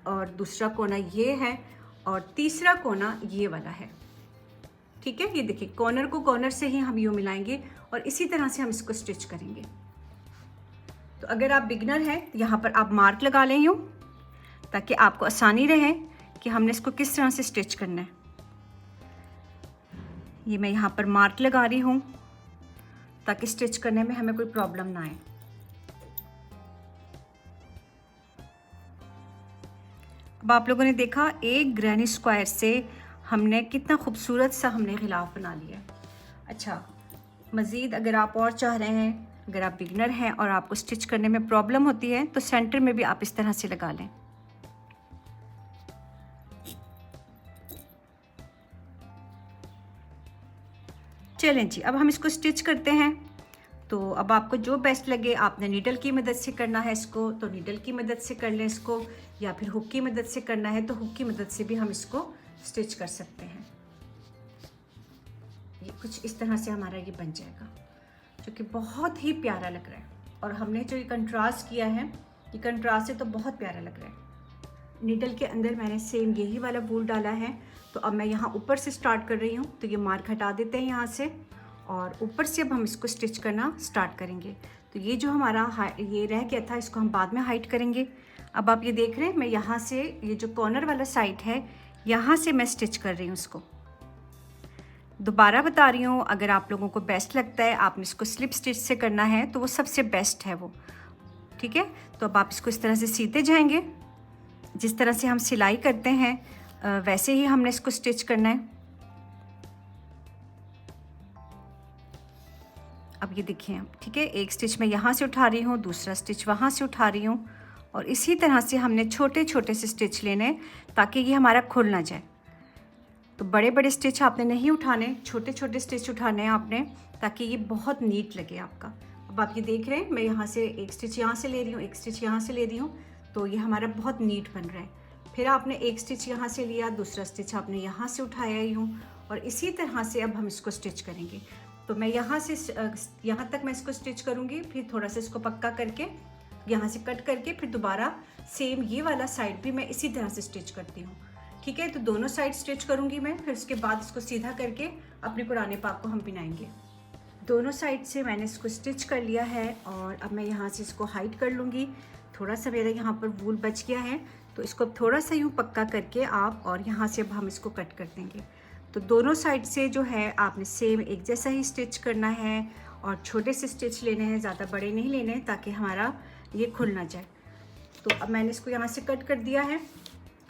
S1: और दूसरा कोना ये है और तीसरा कोना ये वाला है, ठीक है। ये देखिए, कॉर्नर को कॉर्नर से ही हम यूँ मिलाएंगे और इसी तरह से हम इसको स्टिच करेंगे। तो अगर आप बिगनर हैं तो यहाँ पर आप मार्क लगा लें यूँ, ताकि आपको आसानी रहे कि हमने इसको किस तरह से स्टिच करना है। ये मैं यहाँ पर मार्क लगा रही हूँ ताकि स्टिच करने में हमें कोई प्रॉब्लम ना आए। अब आप लोगों ने देखा एक ग्रैनी स्क्वायर से हमने कितना खूबसूरत सा हमने गिलाफ बना लिया। अच्छा, मज़ीद अगर आप और चाह रहे हैं, अगर आप बिगनर हैं और आपको स्टिच करने में प्रॉब्लम होती है तो सेंटर में भी आप इस तरह से लगा लें। चलें जी, अब हम इसको स्टिच करते हैं। तो अब आपको जो बेस्ट लगे, आपने नीडल की मदद से करना है इसको तो नीडल की मदद से कर लें इसको, या फिर हुक की मदद से करना है तो हुक की मदद से भी हम इसको स्टिच कर सकते हैं। ये कुछ इस तरह से हमारा ये बन जाएगा, जो कि बहुत ही प्यारा लग रहा है। और हमने जो ये कंट्रास्ट किया है, ये कंट्रास्ट से तो बहुत प्यारा लग रहा है। नीडल के अंदर मैंने सेम यही वाला वूल डाला है। तो अब मैं यहाँ ऊपर से स्टार्ट कर रही हूँ। तो ये मार्क हटा देते हैं यहाँ से और ऊपर से अब हम इसको स्टिच करना स्टार्ट करेंगे। तो ये जो हमारा ये रह गया था इसको हम बाद में हाइड करेंगे। अब आप ये देख रहे हैं, मैं यहाँ से ये जो कॉर्नर वाला साइड है यहाँ से मैं स्टिच कर रही हूँ इसको। दोबारा बता रही हूँ, अगर आप लोगों को बेस्ट लगता है आपने इसको स्लिप स्टिच से करना है तो वो सबसे बेस्ट है वो, ठीक है। तो अब आप इसको इस तरह से सीते जाएंगे, जिस तरह से हम सिलाई करते हैं वैसे ही हमने इसको स्टिच करना है। अब ये देखिए, ठीक है, एक स्टिच मैं यहाँ से उठा रही हूँ, दूसरा स्टिच वहाँ से उठा रही हूँ और इसी तरह से हमने छोटे छोटे से स्टिच लेने ताकि ये हमारा खुल ना जाए। तो बड़े बड़े स्टिच आपने नहीं उठाने, छोटे छोटे स्टिच उठाने हैं आपने, ताकि ये बहुत नीट लगे आपका। अब आप ये देख रहे हैं, मैं यहाँ से एक स्टिच यहाँ से ले रही हूँ, एक स्टिच यहाँ से ले रही हूँ, तो ये हमारा बहुत नीट बन रहा है। फिर आपने एक स्टिच यहाँ से लिया, दूसरा स्टिच आपने यहाँ से उठाया यूँ और इसी तरह से अब हम इसको स्टिच करेंगे। तो मैं यहाँ से यहाँ तक मैं इसको स्टिच करूँगी, फिर थोड़ा सा इसको पक्का करके यहाँ से कट करके फिर दोबारा सेम ये वाला साइड भी मैं इसी तरह से स्टिच करती हूँ, ठीक है। तो दोनों साइड स्टिच करूँगी मैं, फिर उसके बाद इसको सीधा करके अपने पुराने पाक को हम पिनाएंगे। दोनों साइड से मैंने इसको स्टिच कर लिया है और अब मैं यहाँ से इसको हाइड कर लूँगी। थोड़ा सा मेरा यहाँ पर वूल बच गया है तो इसको थोड़ा सा यूँ पक्का करके आप और यहाँ से अब हम इसको कट कर देंगे। तो दोनों साइड से जो है आपने सेम एक जैसा ही स्टिच करना है और छोटे से स्टिच लेने हैं, ज़्यादा बड़े नहीं लेने, ताकि हमारा ये खुल ना जाए। तो अब मैंने इसको यहाँ से कट कर दिया है,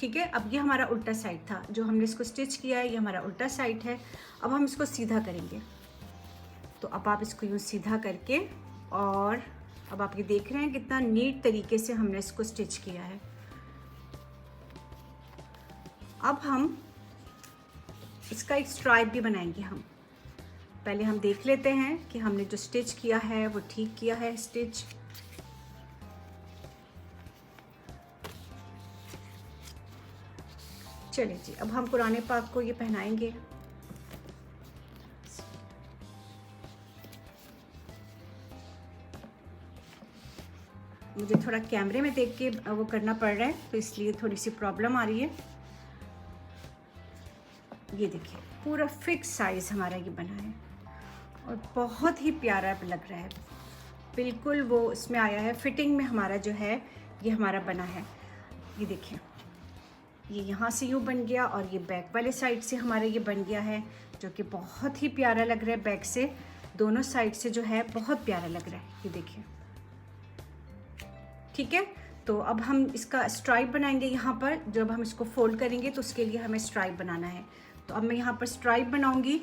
S1: ठीक है। अब ये हमारा उल्टा साइड था, जो हमने इसको स्टिच किया है, ये हमारा उल्टा साइड है। अब हम इसको सीधा करेंगे। तो अब आप इसको यूँ सीधा करके, और अब आप ये देख रहे हैं कितना नीट तरीके से हमने इसको स्टिच किया है। अब हम इसका एक स्ट्राइप भी बनाएंगे। हम पहले हम देख लेते हैं कि हमने जो स्टिच किया है वो ठीक किया है स्टिच। चलिए जी, अब हम कुरान पाक को ये पहनाएंगे। मुझे थोड़ा कैमरे में देख के वो करना पड़ रहा है, तो इसलिए थोड़ी सी प्रॉब्लम आ रही है। ये देखिए पूरा फिक्स साइज़ हमारा ये बना है और बहुत ही प्यारा लग रहा है। बिल्कुल वो इसमें आया है, फिटिंग में हमारा जो है ये हमारा बना है। ये देखिए, ये यहाँ से यूँ बन गया और ये बैक वाले साइड से हमारा ये बन गया है, जो कि बहुत ही प्यारा लग रहा है। बैक से दोनों साइड से जो है बहुत प्यारा लग रहा है। ये देखिए, ठीक है। तो अब हम इसका स्ट्राइप बनाएंगे। यहाँ पर जब हम इसको फोल्ड करेंगे तो उसके लिए हमें स्ट्राइप बनाना है। तो अब मैं यहाँ पर स्ट्राइप बनाऊंगी।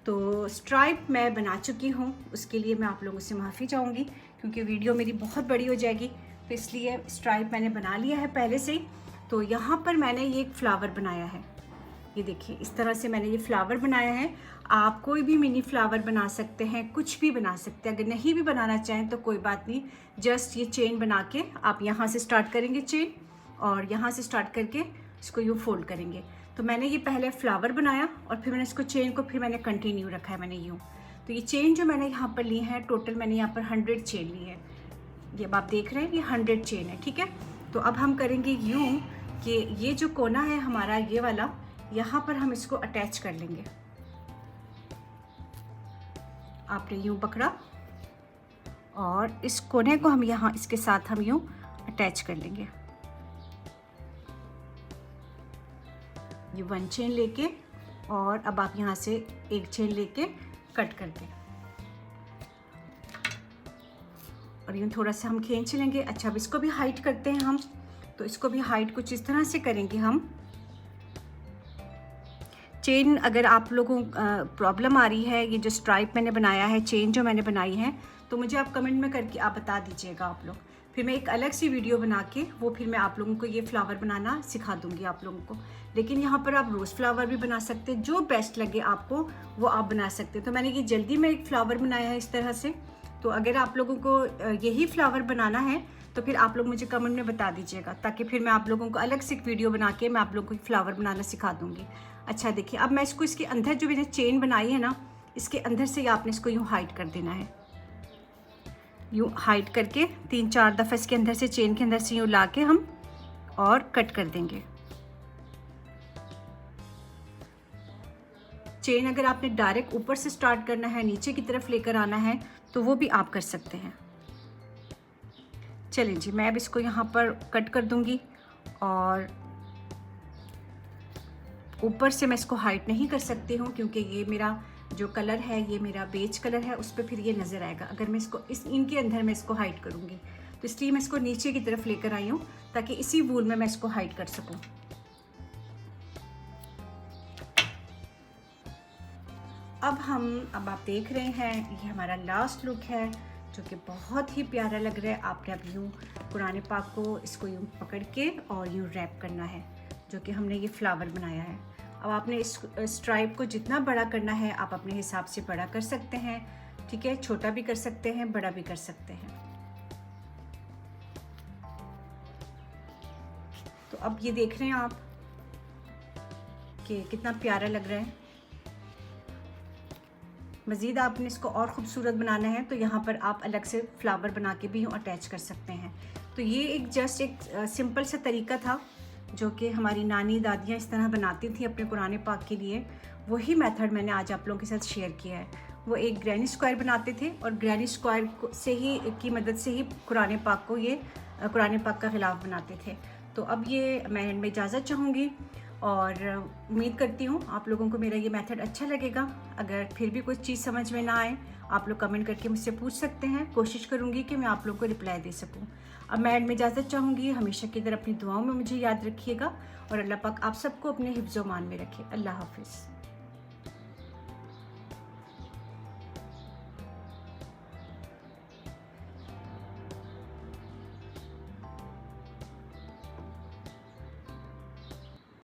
S1: तो स्ट्राइप मैं बना चुकी हूँ, उसके लिए मैं आप लोगों से माफ़ी चाहूँगी क्योंकि वीडियो मेरी बहुत बड़ी हो जाएगी, तो इसलिए स्ट्राइप मैंने बना लिया है पहले से ही। तो यहाँ पर मैंने ये एक फ्लावर बनाया है। ये देखिए, इस तरह से मैंने ये फ्लावर बनाया है। आप कोई भी मिनी फ्लावर बना सकते हैं, कुछ भी बना सकते हैं। अगर नहीं भी बनाना चाहें तो कोई बात नहीं, जस्ट ये चेन बना के आप यहाँ से स्टार्ट करेंगे चेन, और यहाँ से स्टार्ट करके इसको यूँ फोल्ड करेंगे। तो मैंने ये पहले फ्लावर बनाया और फिर मैंने इसको चेन को फिर मैंने कंटिन्यू रखा है मैंने यूँ। तो ये चेन जो मैंने यहाँ पर ली है, टोटल मैंने यहाँ पर 100 चेन ली है। ये आप देख रहे हैं, ये 100 चेन है, ठीक है। तो अब हम करेंगे यूँ कि ये जो कोना है हमारा ये वाला, यहाँ पर हम इसको अटैच कर लेंगे। आपने यूँ पकड़ा और इस कोने को हम यहाँ इसके साथ हम यूँ अटैच कर लेंगे। ये 1 चेन लेके, और अब आप यहाँ से 1 चेन लेके कट कर दें और यूँ थोड़ा सा हम खींच लेंगे। अच्छा, अब इसको भी हाइट करते हैं हम। तो इसको भी हाइट कुछ इस तरह से करेंगे हम। चेन अगर आप लोगों प्रॉब्लम आ रही है, ये जो स्ट्राइप मैंने बनाया है, चेन जो मैंने बनाई है, तो मुझे आप कमेंट में करके आप बता दीजिएगा आप लोग। फिर मैं एक अलग सी वीडियो बना के वो फिर मैं आप लोगों को ये फ्लावर बनाना सिखा दूंगी आप लोगों को। लेकिन यहाँ पर आप रोज़ फ्लावर भी बना सकते हैं, जो बेस्ट लगे आपको वो आप बना सकते हैं। तो मैंने ये जल्दी में एक फ्लावर बनाया है इस तरह से। तो अगर आप लोगों को यही फ्लावर बनाना है तो फिर आप लोग मुझे कमेंट में बता दीजिएगा, ताकि फिर मैं आप लोगों को अलग से एक वीडियो बना के मैं आप लोगों को फ्लावर बनाना सिखा दूँगी। अच्छा देखिए, अब मैं इसको इसके अंदर जो मैंने चेन बनाई है ना, इसके अंदर से आपने इसको यूँ हाइट कर देना है। यूँ हाइट करके 3-4 दफ़ा इसके अंदर से, चेन के अंदर से यूँ ला के हम और कट कर देंगे। चेन अगर आपने डायरेक्ट ऊपर से स्टार्ट करना है, नीचे की तरफ लेकर आना है, तो वो भी आप कर सकते हैं। चलें जी, मैं अब इसको यहाँ पर कट कर दूँगी और ऊपर से मैं इसको हाइट नहीं कर सकती हूँ क्योंकि ये मेरा जो कलर है, ये मेरा बेज कलर है, उस पर फिर ये नज़र आएगा अगर मैं इसको इनके अंदर मैं इसको हाइट करूँगी। तो इसलिए मैं इसको नीचे की तरफ लेकर आई हूँ ताकि इसी वूल में मैं इसको हाइट कर सकूँ। अब आप देख रहे हैं, ये हमारा लास्ट लुक है जो कि बहुत ही प्यारा लग रहा है। आपने अब यूँ कुरान पाक को इसको यूँ पकड़ के और यूँ रैप करना है, जो कि हमने ये फ्लावर बनाया है। अब आपने इस स्ट्राइप को जितना बड़ा करना है आप अपने हिसाब से बड़ा कर सकते हैं, ठीक है। छोटा भी कर सकते हैं, बड़ा भी कर सकते हैं। तो अब ये देख रहे हैं आप कि कितना प्यारा लग रहा है। मज़ीद आपने इसको और ख़ूबसूरत बनाना है तो यहाँ पर आप अलग से फ्लावर बना के भी यूँ अटैच कर सकते हैं। तो ये एक जस्ट एक सिंपल सा तरीका था जो कि हमारी नानी दादियाँ इस तरह बनाती थी अपने कुरान पाक के लिए। वही मेथड मैंने आज आप लोगों के साथ शेयर किया है। वो एक ग्रैनी स्क्वायर बनाते थे और ग्रैनी स्क्वायर से ही की मदद से ही कुरान पाक को ये कुरान पाक का ग़िलाफ़ बनाते थे। तो अब ये मैं इनमें इजाज़त चाहूँगी और उम्मीद करती हूँ आप लोगों को मेरा ये मेथड अच्छा लगेगा। अगर फिर भी कोई चीज़ समझ में ना आए, आप लोग कमेंट करके मुझसे पूछ सकते हैं। कोशिश करूँगी कि मैं आप लोगों को रिप्लाई दे सकूँ। अब मैं एंड में इजाज़त चाहूँगी। हमेशा की तरह अपनी दुआओं में मुझे याद रखिएगा और अल्लाह पाक आप सबको अपने हिफ्ज़-ओ-मान में रखे। अल्लाह हाफ़िज़।